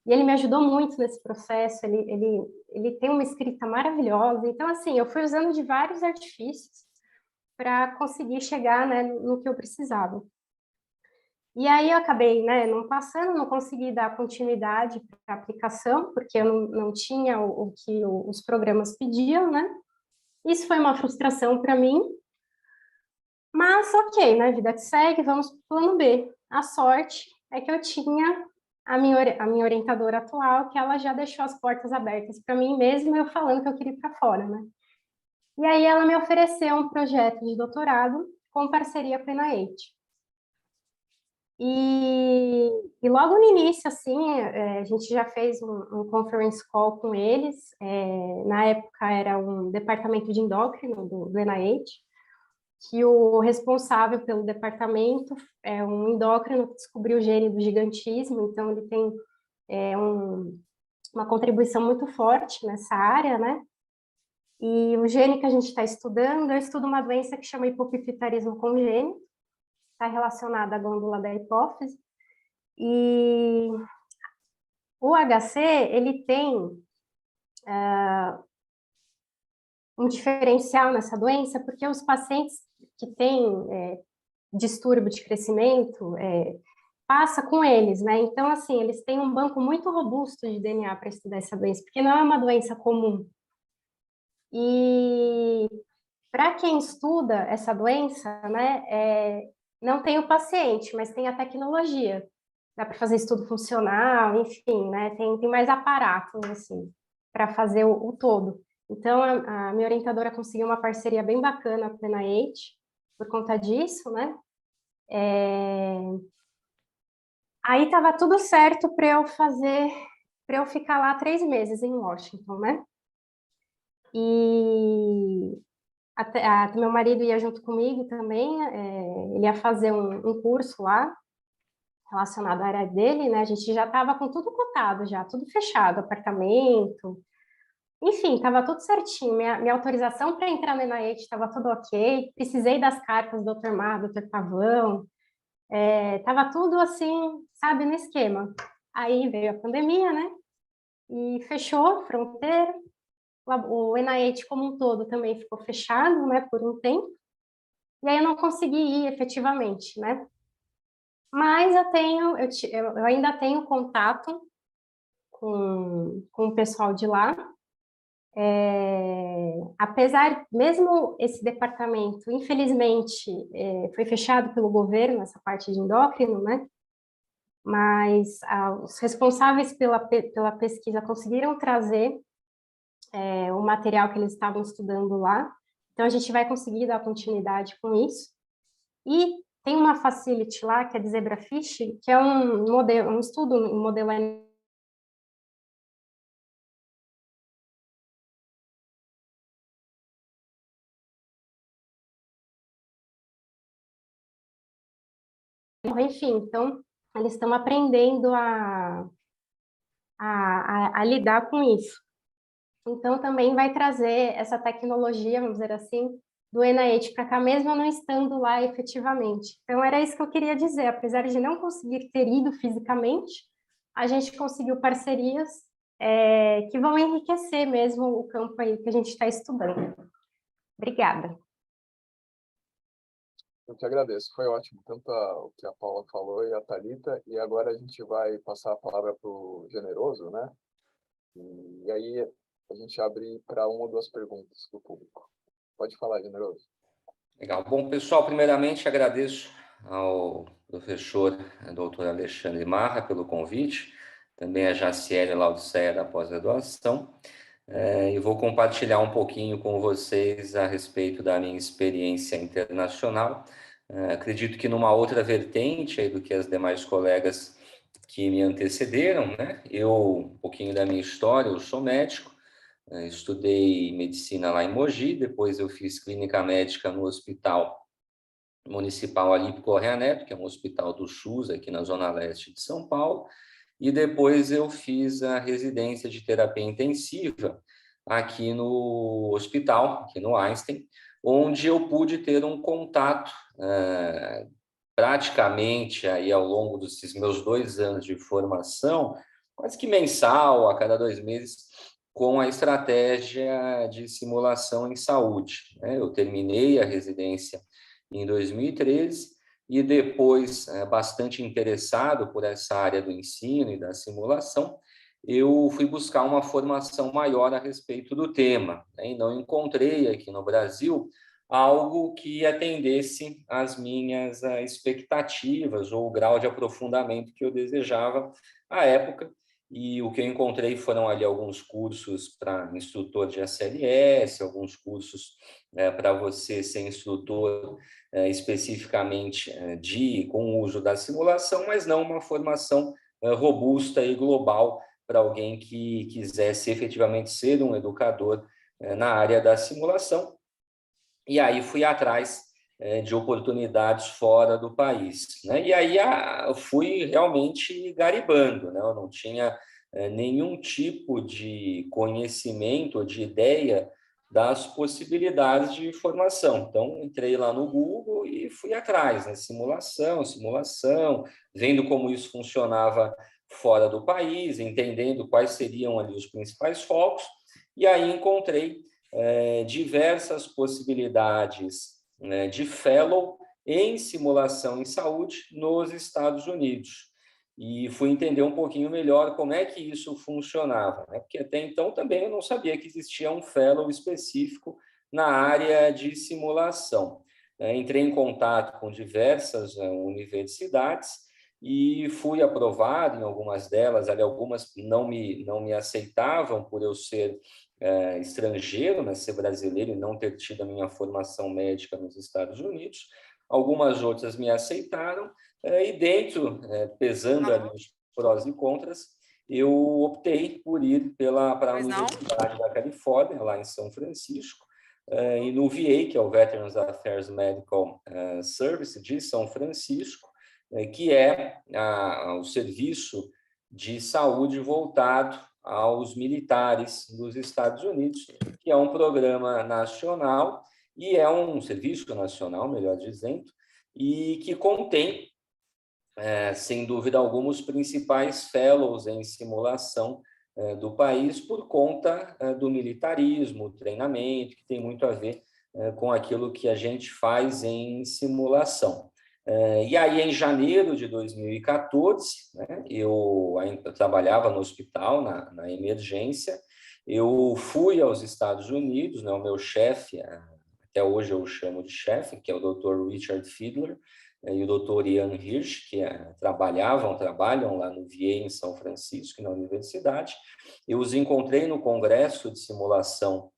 E ele me ajudou muito nesse processo, ele tem uma escrita maravilhosa, então assim, eu fui usando de vários artifícios para conseguir chegar, né, no que eu precisava. E aí eu acabei, né, não passando, não consegui dar continuidade para a aplicação, porque eu não tinha o que os programas pediam, né? Isso foi uma frustração para mim, mas ok, né, vida que segue, vamos para o plano B. A sorte é que eu tinha a minha orientadora atual, que ela já deixou as portas abertas para mim, mesmo eu falando que eu queria ir para fora, né? E aí ela me ofereceu um projeto de doutorado com parceria com a NIH. E logo no início, assim, a gente já fez um conference call com eles. Na época era um departamento de endócrino do NIH, que o responsável pelo departamento é um endócrino que descobriu o gene do gigantismo, então ele tem uma contribuição muito forte nessa área, né? E o gene que a gente está estudando, eu estudo uma doença que chama hipopituitarismo congênito, está relacionada à glândula da hipófise. E o HC, ele tem um diferencial nessa doença, porque os pacientes que têm distúrbio de crescimento, passa com eles, né? Então, assim, eles têm um banco muito robusto de DNA para estudar essa doença, porque não é uma doença comum. E para quem estuda essa doença, né, não tem o paciente, mas tem a tecnologia. Dá para fazer estudo funcional, enfim, né? Tem mais aparatos, assim, para fazer o todo. Então, a minha orientadora conseguiu uma parceria bem bacana com a NIH, por conta disso, né? Aí estava tudo certo para eu ficar lá 3 meses em Washington, né? E até meu marido ia junto comigo também, ele ia fazer um curso lá, relacionado à área dele, né? A gente já estava com tudo cotado, já, tudo fechado, apartamento, enfim, estava tudo certinho. Minha autorização para entrar na NIH estava tudo ok, precisei das cartas do Dr. Mar, Dr. Pavão, estava tudo assim, sabe, no esquema. Aí veio a pandemia, né? E fechou a fronteira, o NIH como um todo também ficou fechado, né, por um tempo, e aí eu não consegui ir efetivamente, né? Mas eu ainda tenho contato com o pessoal de lá. Apesar, mesmo esse departamento, infelizmente, foi fechado pelo governo, essa parte de endócrino, né? Mas os responsáveis pela pesquisa conseguiram trazer o material que eles estavam estudando lá. Então, a gente vai conseguir dar continuidade com isso. E tem uma facility lá, que é de Zebrafish, que é um estudo em modelo enfim, então eles estão aprendendo a lidar com isso. Então também vai trazer essa tecnologia, vamos dizer assim, do NIH para cá, mesmo eu não estando lá efetivamente. Então era isso que eu queria dizer, apesar de não conseguir ter ido fisicamente, a gente conseguiu parcerias que vão enriquecer mesmo o campo aí que a gente está estudando. Obrigada. Eu que agradeço, foi ótimo, tanto o que a Paula falou e a Thalita, e agora a gente vai passar a palavra para o Generoso, né? E aí a gente abre para uma ou duas perguntas do público. Pode falar, Generoso. Legal. Bom, pessoal, primeiramente agradeço ao professor doutor Alexandre Marra pelo convite, também a Jaciele Laudicea da pós-graduação, e vou compartilhar um pouquinho com vocês a respeito da minha experiência internacional. Acredito que numa outra vertente aí do que as demais colegas que me antecederam, né? Um pouquinho da minha história, eu sou médico, estudei medicina lá em Mogi, depois eu fiz clínica médica no Hospital Municipal Olímpio Correia Neto, que é um hospital do SUS aqui na Zona Leste de São Paulo, e depois eu fiz a residência de terapia intensiva aqui no hospital, aqui no Einstein, onde eu pude ter um contato praticamente aí ao longo desses meus 2 anos de formação, quase que mensal, a cada 2 meses, com a estratégia de simulação em saúde. Eu terminei a residência em 2013 e depois, bastante interessado por essa área do ensino e da simulação, eu fui buscar uma formação maior a respeito do tema, e não encontrei aqui no Brasil algo que atendesse às minhas expectativas ou o grau de aprofundamento que eu desejava à época. E o que eu encontrei foram ali alguns cursos para instrutor de SLS, alguns cursos para você ser instrutor especificamente com o uso da simulação, mas não uma formação robusta e global para alguém que quisesse efetivamente ser um educador na área da simulação. E aí fui atrás de oportunidades fora do país, né? E aí fui realmente garibando, né? Eu não tinha nenhum tipo de conhecimento ou de ideia das possibilidades de formação. Então, entrei lá no Google e fui atrás, né? Simulação, vendo como isso funcionava fora do país, entendendo quais seriam ali os principais focos, e aí encontrei diversas possibilidades de fellow em simulação em saúde nos Estados Unidos. E fui entender um pouquinho melhor como é que isso funcionava, né? Porque até então também eu não sabia que existia um fellow específico na área de simulação. Entrei em contato com diversas universidades e fui aprovado em algumas delas, ali algumas não me aceitavam por eu ser estrangeiro, né, ser brasileiro e não ter tido a minha formação médica nos Estados Unidos. Algumas outras me aceitaram e dentro, pesando ali os prós e contras, eu optei por ir para a Universidade da Califórnia, lá em São Francisco, e no VA, que é o Veterans Affairs Medical Service de São Francisco, que é o serviço de saúde voltado aos militares dos Estados Unidos, que é um programa nacional e é um serviço nacional, melhor dizendo, e que contém, sem dúvida alguma, os principais fellows em simulação do país por conta do militarismo, treinamento, que tem muito a ver com aquilo que a gente faz em simulação. E aí, em janeiro de 2014, né, eu ainda trabalhava no hospital, na emergência, eu fui aos Estados Unidos, né, o meu chefe, até hoje eu o chamo de chefe, que é o Dr. Richard Fiedler, e o Dr. Ian Hirsch, que trabalham lá no VA em São Francisco, na universidade. Eu os encontrei no congresso de simulação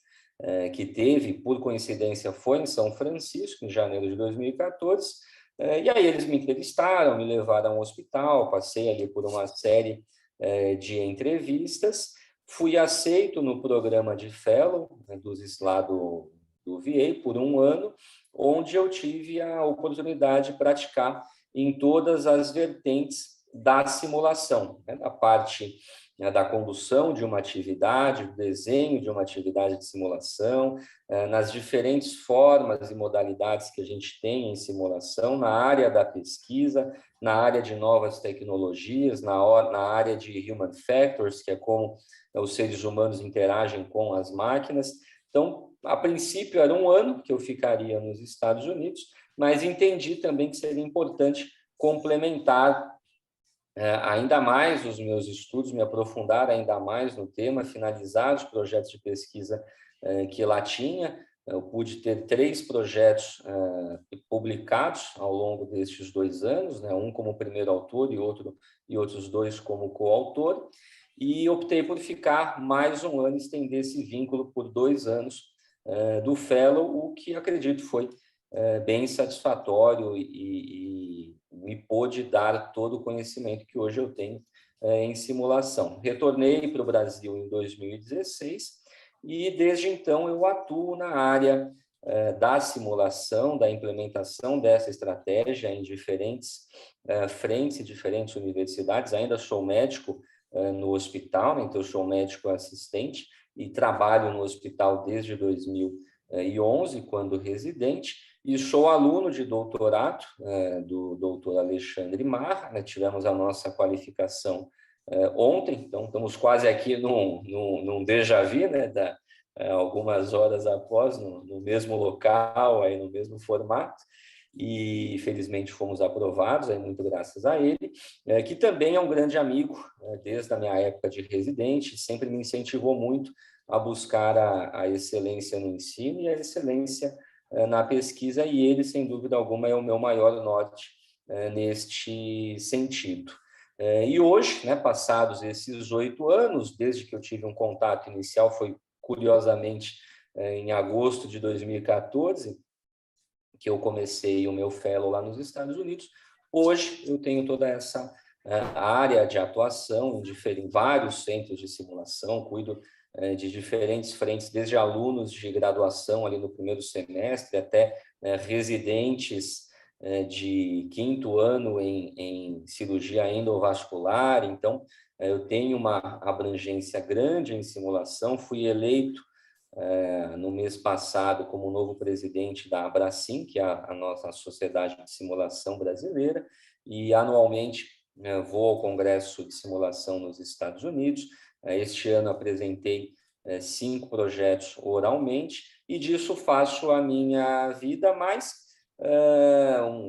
que teve, por coincidência, foi em São Francisco, em janeiro de 2014, E aí eles me entrevistaram, me levaram ao hospital, passei ali por uma série de entrevistas, fui aceito no programa de Fellow, né, lá do VA por 1 ano, onde eu tive a oportunidade de praticar em todas as vertentes da simulação, né, da parte da condução de uma atividade, do desenho de uma atividade de simulação, nas diferentes formas e modalidades que a gente tem em simulação, na área da pesquisa, na área de novas tecnologias, na área de human factors, que é como os seres humanos interagem com as máquinas. Então, a princípio era 1 ano que eu ficaria nos Estados Unidos, mas entendi também que seria importante complementar ainda mais os meus estudos, me aprofundar ainda mais no tema, finalizar os projetos de pesquisa que lá tinha. Eu pude ter 3 projetos publicados ao longo destes 2 anos, né? Um como primeiro autor e outros 2 como coautor, e optei por ficar mais 1 ano, estender esse vínculo por 2 anos do Fellow, o que acredito foi bem satisfatório e me pôde dar todo o conhecimento que hoje eu tenho em simulação. Retornei para o Brasil em 2016 e, desde então, eu atuo na área da simulação, da implementação dessa estratégia em diferentes frentes e diferentes universidades. Ainda sou médico no hospital, né? Então, eu sou médico assistente e trabalho no hospital desde 2011, quando residente, e sou aluno de doutorado do doutor Alexandre Marra, né? Tivemos a nossa qualificação ontem, então estamos quase aqui num déjà vu, né? Algumas horas após, no mesmo local, aí, no mesmo formato, e felizmente fomos aprovados, aí, muito graças a ele, que também é um grande amigo, desde a minha época de residente, sempre me incentivou muito a buscar a excelência no ensino e a excelência na pesquisa, e ele, sem dúvida alguma, é o meu maior norte neste sentido. E hoje, né, passados esses 8 anos, desde que eu tive um contato inicial, foi curiosamente em agosto de 2014, que eu comecei o meu fellow lá nos Estados Unidos. Hoje eu tenho toda essa área de atuação em vários centros de simulação, cuido de diferentes frentes, desde alunos de graduação ali no primeiro semestre até residentes de 5º ano em cirurgia endovascular. Então, eu tenho uma abrangência grande em simulação, fui eleito no mês passado como novo presidente da Abracim, que é a nossa sociedade de simulação brasileira, e anualmente vou ao Congresso de Simulação nos Estados Unidos. Este ano apresentei 5 projetos oralmente, e disso faço a minha vida, mas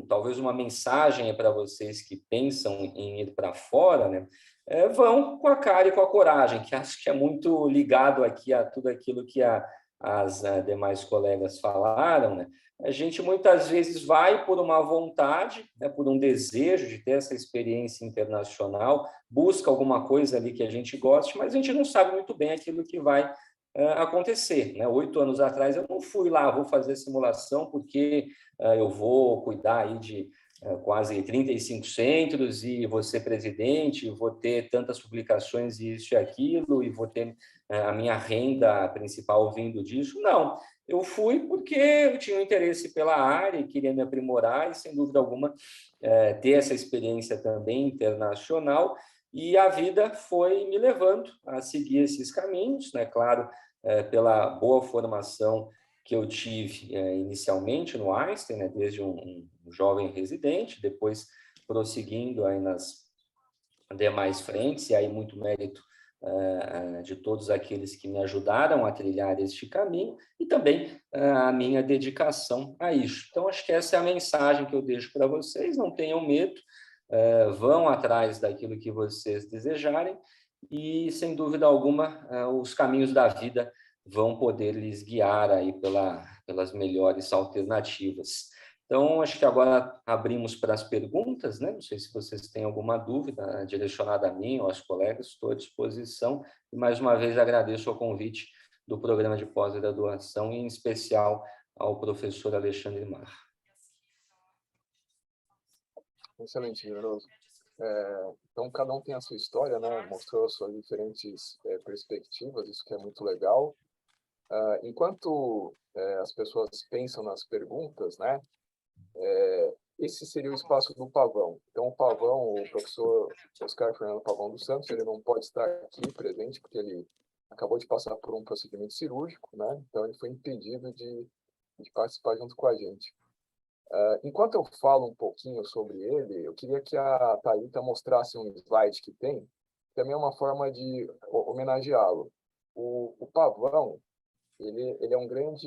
talvez uma mensagem para vocês que pensam em ir para fora, né? Vão com a cara e com a coragem, que acho que é muito ligado aqui a tudo aquilo que as demais colegas falaram, né? A gente muitas vezes vai por uma vontade, né, por um desejo de ter essa experiência internacional, busca alguma coisa ali que a gente goste, mas a gente não sabe muito bem aquilo que vai acontecer, né? 8 anos atrás eu não fui lá, vou fazer simulação porque eu vou cuidar aí de quase 35 centros e vou ser presidente, vou ter tantas publicações e isso e aquilo, e vou ter a minha renda principal vindo disso. Não, eu fui porque eu tinha um interesse pela área e queria me aprimorar e, sem dúvida alguma, ter essa experiência também internacional, e a vida foi me levando a seguir esses caminhos, né? Claro, pela boa formação que eu tive inicialmente no Einstein, né, desde um jovem residente, depois prosseguindo aí nas demais frentes, e aí muito mérito de todos aqueles que me ajudaram a trilhar este caminho, e também a minha dedicação a isso. Então, acho que essa é a mensagem que eu deixo para vocês: não tenham medo, vão atrás daquilo que vocês desejarem, e, sem dúvida alguma, os caminhos da vida vão poder lhes guiar aí pelas melhores alternativas. Então, acho que agora abrimos para as perguntas, né? Não sei se vocês têm alguma dúvida direcionada a mim ou aos colegas, estou à disposição. E, mais uma vez, agradeço o convite do programa de pós-graduação, e, em especial, ao professor Alexandre Marra. Excelente, generoso. Então, cada um tem a sua história, né? Mostrou as suas diferentes perspectivas, isso que é muito legal. Enquanto as pessoas pensam nas perguntas, né? Esse seria o espaço do Pavão. Então, o Pavão, o professor Oscar Fernando Pavão dos Santos, ele não pode estar aqui presente, porque ele acabou de passar por um procedimento cirúrgico, né? Então, ele foi impedido de participar junto com a gente. Enquanto eu falo um pouquinho sobre ele, eu queria que a Thalita mostrasse um slide que tem, também é uma forma de homenageá-lo. O Pavão, ele é um grande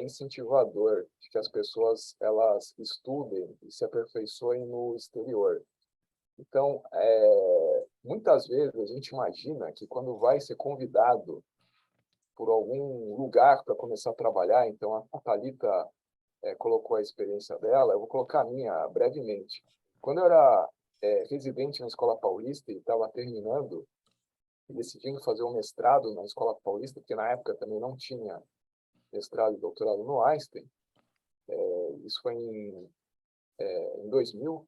incentivador de que as pessoas elas estudem e se aperfeiçoem no exterior. Então, muitas vezes a gente imagina que quando vai ser convidado por algum lugar para começar a trabalhar, então a Thalita colocou a experiência dela, eu vou colocar a minha brevemente. Quando eu era residente na Escola Paulista e estava terminando, e decidindo fazer um mestrado na Escola Paulista, porque na época também não tinha mestrado e doutorado no Einstein, isso foi em 2000,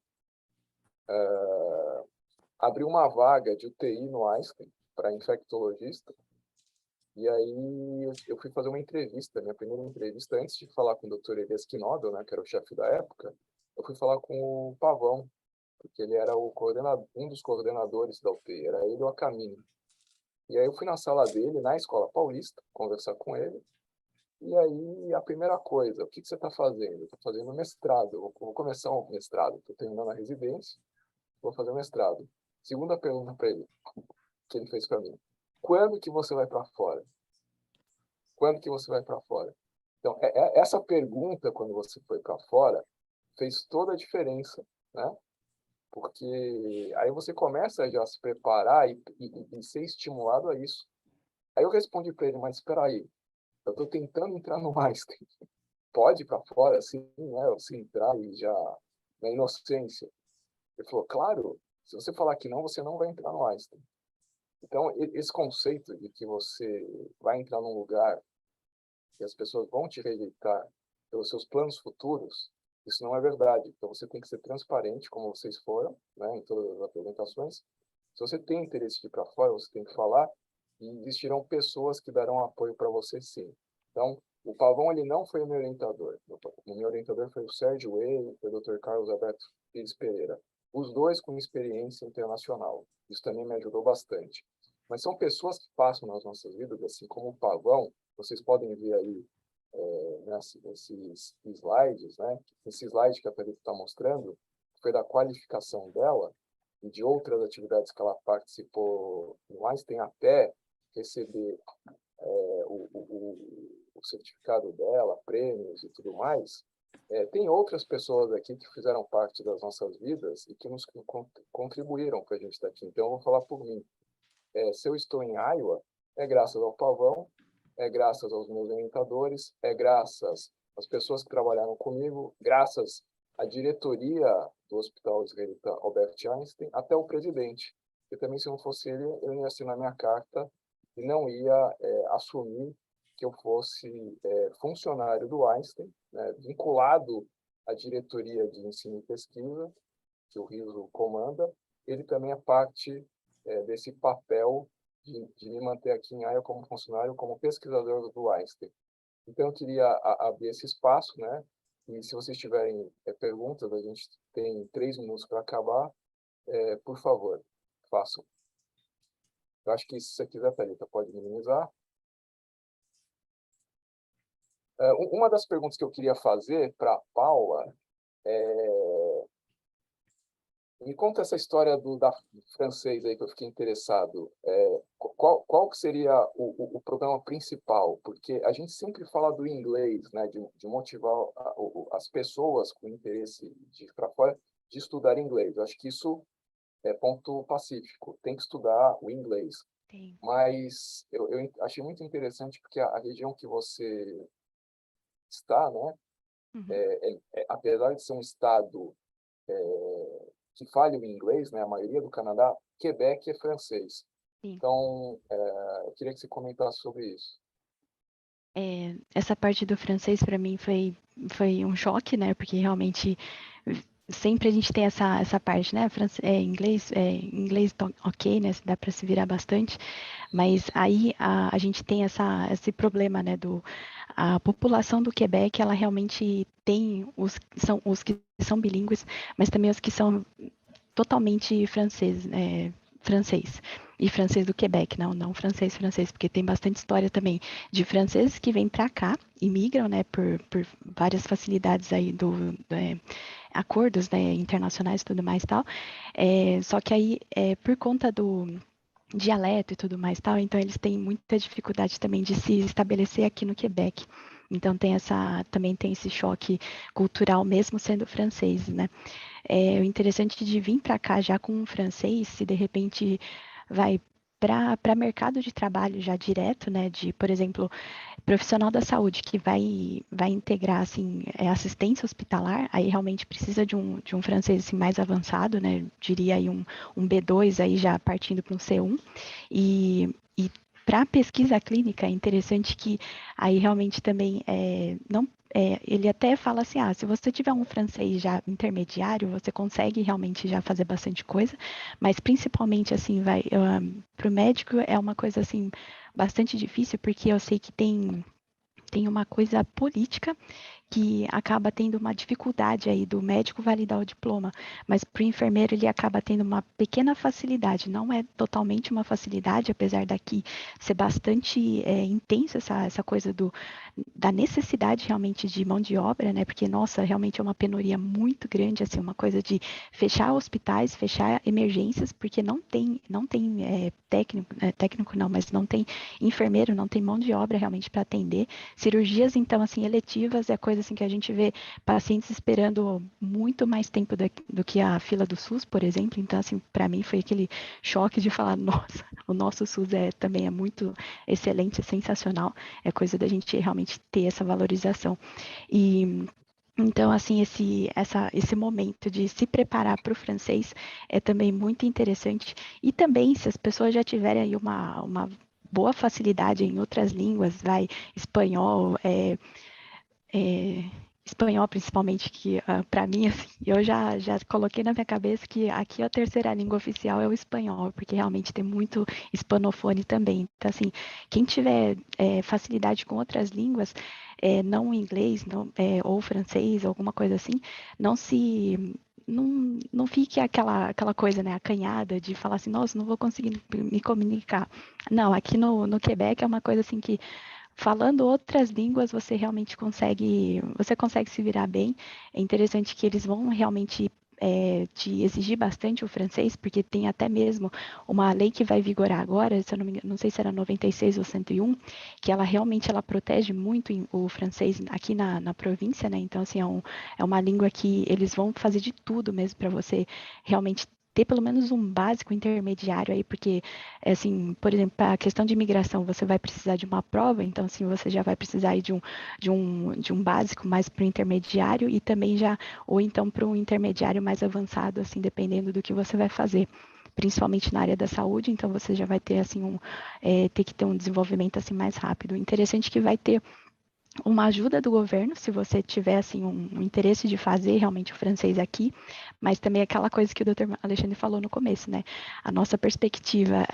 abriu uma vaga de UTI no Einstein para infectologista, e aí eu fui fazer uma entrevista, minha primeira entrevista, antes de falar com o Dr. Elias Knobel, né, que era o chefe da época, eu fui falar com o Pavão, porque ele era um dos coordenadores da UTI, era ele ou a Camille. E aí eu fui na sala dele, na Escola Paulista, conversar com ele, e aí a primeira coisa, o que você está fazendo? Eu estou fazendo mestrado, eu vou começar um mestrado, estou terminando a residência, vou fazer um mestrado. Segunda pergunta para ele, que ele fez para mim. Quando que você vai para fora? Quando que você vai para fora? Então, essa pergunta, quando você foi para fora, fez toda a diferença, né? Porque aí você começa já a se preparar e ser estimulado a isso. Aí eu respondi para ele, mas espera aí, eu estou tentando entrar no Einstein. Pode ir para fora, assim, né? Você entrar e já, na inocência. Ele falou, claro, se você falar que não, você não vai entrar no Einstein. Então, esse conceito de que você vai entrar num lugar e as pessoas vão te rejeitar pelos seus planos futuros, isso não é verdade. Então, você tem que ser transparente, como vocês foram, né, em todas as apresentações. Se você tem interesse de ir para fora, você tem que falar, e existirão pessoas que darão apoio para você, sim. Então, o Pavão, ele não foi o meu orientador. O meu orientador foi o Sérgio Weil, foi o Dr. Carlos Alberto Pires Pereira. Os dois com experiência internacional. Isso também me ajudou bastante. Mas são pessoas que passam nas nossas vidas, assim como o Pavão, vocês podem ver aí nesses slides, né? Esse slide que a Thalita está mostrando foi da qualificação dela e de outras atividades que ela participou no Einstein até receber o certificado dela, prêmios e tudo mais. Tem outras pessoas aqui que fizeram parte das nossas vidas e que nos contribuíram para a gente estar aqui. Então, eu vou falar por mim. Se eu estou em Iowa, é graças ao Pavão, é graças aos meus orientadores, é graças às pessoas que trabalharam comigo, graças à diretoria do Hospital Israelita Albert Einstein, até o presidente. Porque também, se não fosse ele, eu não ia assinar minha carta e não ia assumir que eu fosse funcionário do Einstein, né, vinculado à diretoria de ensino e pesquisa, que o Riso comanda. Ele também é parte desse papel de me manter aqui em Iowa como funcionário, como pesquisador do Einstein. Então, eu queria abrir esse espaço, né? E se vocês tiverem perguntas, a gente tem 3 minutos para acabar. Por favor, façam. Eu acho que se você quiser, Thalita, pode minimizar. Uma das perguntas que eu queria fazer para a Paula me conta essa história do francês aí que eu fiquei interessado. Qual que seria o problema principal? Porque a gente sempre fala do inglês, né, de motivar as pessoas com interesse de ir para fora de estudar inglês. Eu acho que isso é ponto pacífico. Tem que estudar o inglês. Sim. Mas eu achei muito interessante porque a região que você está, né, Uhum. apesar de ser um estado que fale o inglês, né, a maioria do Canadá, Quebec é francês. Sim. Então, eu queria que você comentasse sobre isso. Essa parte do francês para mim foi um choque, né? Porque realmente sempre a gente tem essa parte, né? Inglês ok, né? Dá para se virar bastante, mas aí a gente tem esse problema, né? A população do Quebec, ela realmente tem os que são bilíngues, mas também os que são totalmente francês. E francês do Quebec, não francês, porque tem bastante história também de franceses que vêm para cá e migram, né, por várias facilidades aí acordos, né, internacionais e tudo mais e tal. Só que aí, por conta do dialeto e tudo mais tal, então eles têm muita dificuldade também de se estabelecer aqui no Quebec. Então também tem esse choque cultural, mesmo sendo francês, né? O interessante de vir para cá já com um francês, se de repente vai para mercado de trabalho já direto, né? De, por exemplo, profissional da saúde que vai integrar assim, assistência hospitalar, aí realmente precisa de um francês assim, mais avançado, né? Diria aí um B2 aí já partindo para um C1. E para pesquisa clínica é interessante que aí realmente também não ele até fala assim, se você tiver um francês já intermediário, você consegue realmente já fazer bastante coisa, mas principalmente assim, para o médico é uma coisa assim bastante difícil, porque eu sei que tem uma coisa política que acaba tendo uma dificuldade aí do médico validar o diploma, mas para o enfermeiro ele acaba tendo uma pequena facilidade, não é totalmente uma facilidade, apesar daqui ser bastante intensa essa coisa da necessidade realmente de mão de obra, né? Porque, nossa, realmente é uma penuria muito grande, assim, uma coisa de fechar hospitais, fechar emergências, porque não tem técnico não, mas não tem enfermeiro, não tem mão de obra realmente para atender. Cirurgias, então, assim, eletivas é coisa assim que a gente vê pacientes esperando muito mais tempo do que a fila do SUS, por exemplo. Então, assim, para mim foi aquele choque de falar, nossa, o nosso SUS também é muito excelente, é sensacional. É coisa da gente realmente ter essa valorização. E então, assim, esse momento de se preparar para o francês é também muito interessante. E também, se as pessoas já tiverem aí uma boa facilidade em outras línguas, espanhol, é, espanhol principalmente, que para mim, assim, eu já coloquei na minha cabeça que aqui a terceira língua oficial é o espanhol, porque realmente tem muito hispanofone também. Então, assim, quem tiver facilidade com outras línguas, não inglês, ou francês, alguma coisa assim, não se... Não fique aquela coisa, né, acanhada de falar assim, nossa, não vou conseguir me comunicar. Não, aqui no Quebec é uma coisa assim que falando outras línguas, você consegue se virar bem. É interessante que eles vão realmente te exigir bastante o francês, porque tem até mesmo uma lei que vai vigorar agora, se eu não me engano, não sei se era 96 ou 101, que ela protege muito o francês aqui na província, né? Então, assim, é uma língua que eles vão fazer de tudo mesmo para você realmente ter pelo menos um básico intermediário aí, porque, assim, por exemplo, para a questão de imigração, você vai precisar de uma prova, então, assim, você já vai precisar aí de um básico mais para o intermediário e também ou então para um intermediário mais avançado, assim, dependendo do que você vai fazer, principalmente na área da saúde, então você já vai ter, assim, ter que ter um desenvolvimento, assim, mais rápido. Interessante que vai ter uma ajuda do governo, se você tiver assim um interesse de fazer realmente o francês aqui, mas também aquela coisa que o Dr. Alexandre falou no começo, né? A nossa perspectiva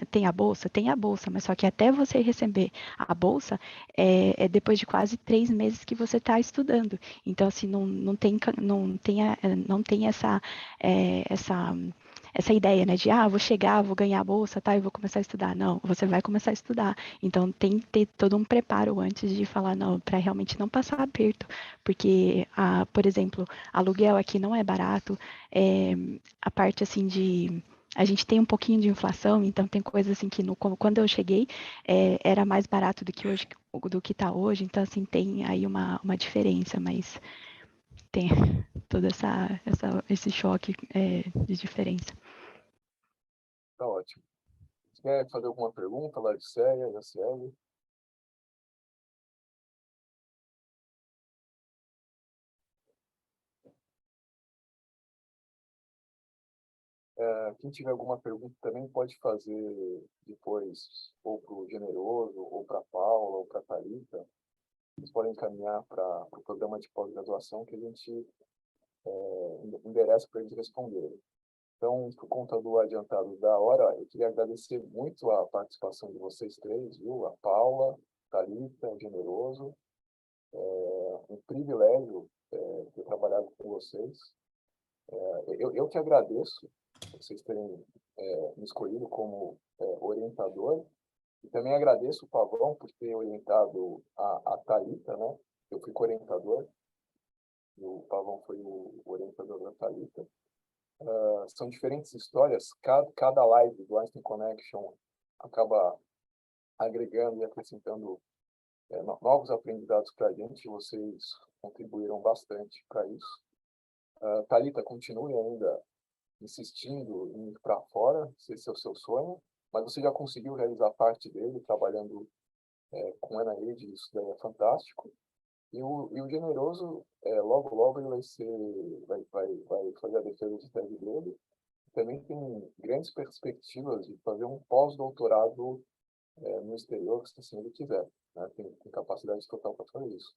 tem a bolsa, mas só que até você receber a bolsa depois de quase 3 meses que você está estudando. Então, assim, não tem essa ideia, né, de, vou chegar, vou ganhar a bolsa, tá, e vou começar a estudar. Não, você vai começar a estudar. Então, tem que ter todo um preparo antes de falar, não, para realmente não passar aperto, porque, por exemplo, aluguel aqui não é barato, a parte, assim, a gente tem um pouquinho de inflação, então tem coisas assim que quando eu cheguei era mais barato do que hoje, do que está hoje, então assim tem aí uma diferença, mas tem todo esse choque de diferença. Tá ótimo. Você quer fazer alguma pergunta, Lariceia, Jaciele? Quem tiver alguma pergunta também pode fazer depois, ou para o Generoso, ou para a Paula, ou para a Thalita. Vocês podem encaminhar para o programa de pós-graduação que a gente endereço para eles responderem. Então, por conta do adiantado da hora, eu queria agradecer muito a participação de vocês três, viu? A Paula, Thalita, o Generoso. Um privilégio ter trabalhado com vocês. Eu que agradeço vocês terem me escolhido como orientador. E também agradeço o Pavão por ter orientado a Thalita, né? Eu fui co-orientador, e o Pavão foi o orientador da Thalita. São diferentes histórias, cada live do Einstein Connection acaba agregando e acrescentando novos aprendizados para a gente, e vocês contribuíram bastante para isso. Thalita, continue ainda insistindo em ir para fora, se esse é o seu sonho, mas você já conseguiu realizar parte dele, trabalhando com Ana Rede, isso daí é fantástico. E o Generoso, logo, logo ele vai fazer a defesa de tese dele. Também tem grandes perspectivas de fazer um pós-doutorado no exterior, se assim ele quiser. Né? Tem capacidade total para fazer isso.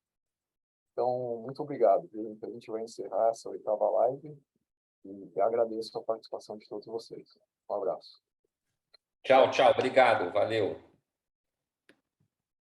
Então, muito obrigado. Viu? Então, a gente vai encerrar essa 8ª live e agradeço a participação de todos vocês. Um abraço. Tchau, tchau. Obrigado. Valeu.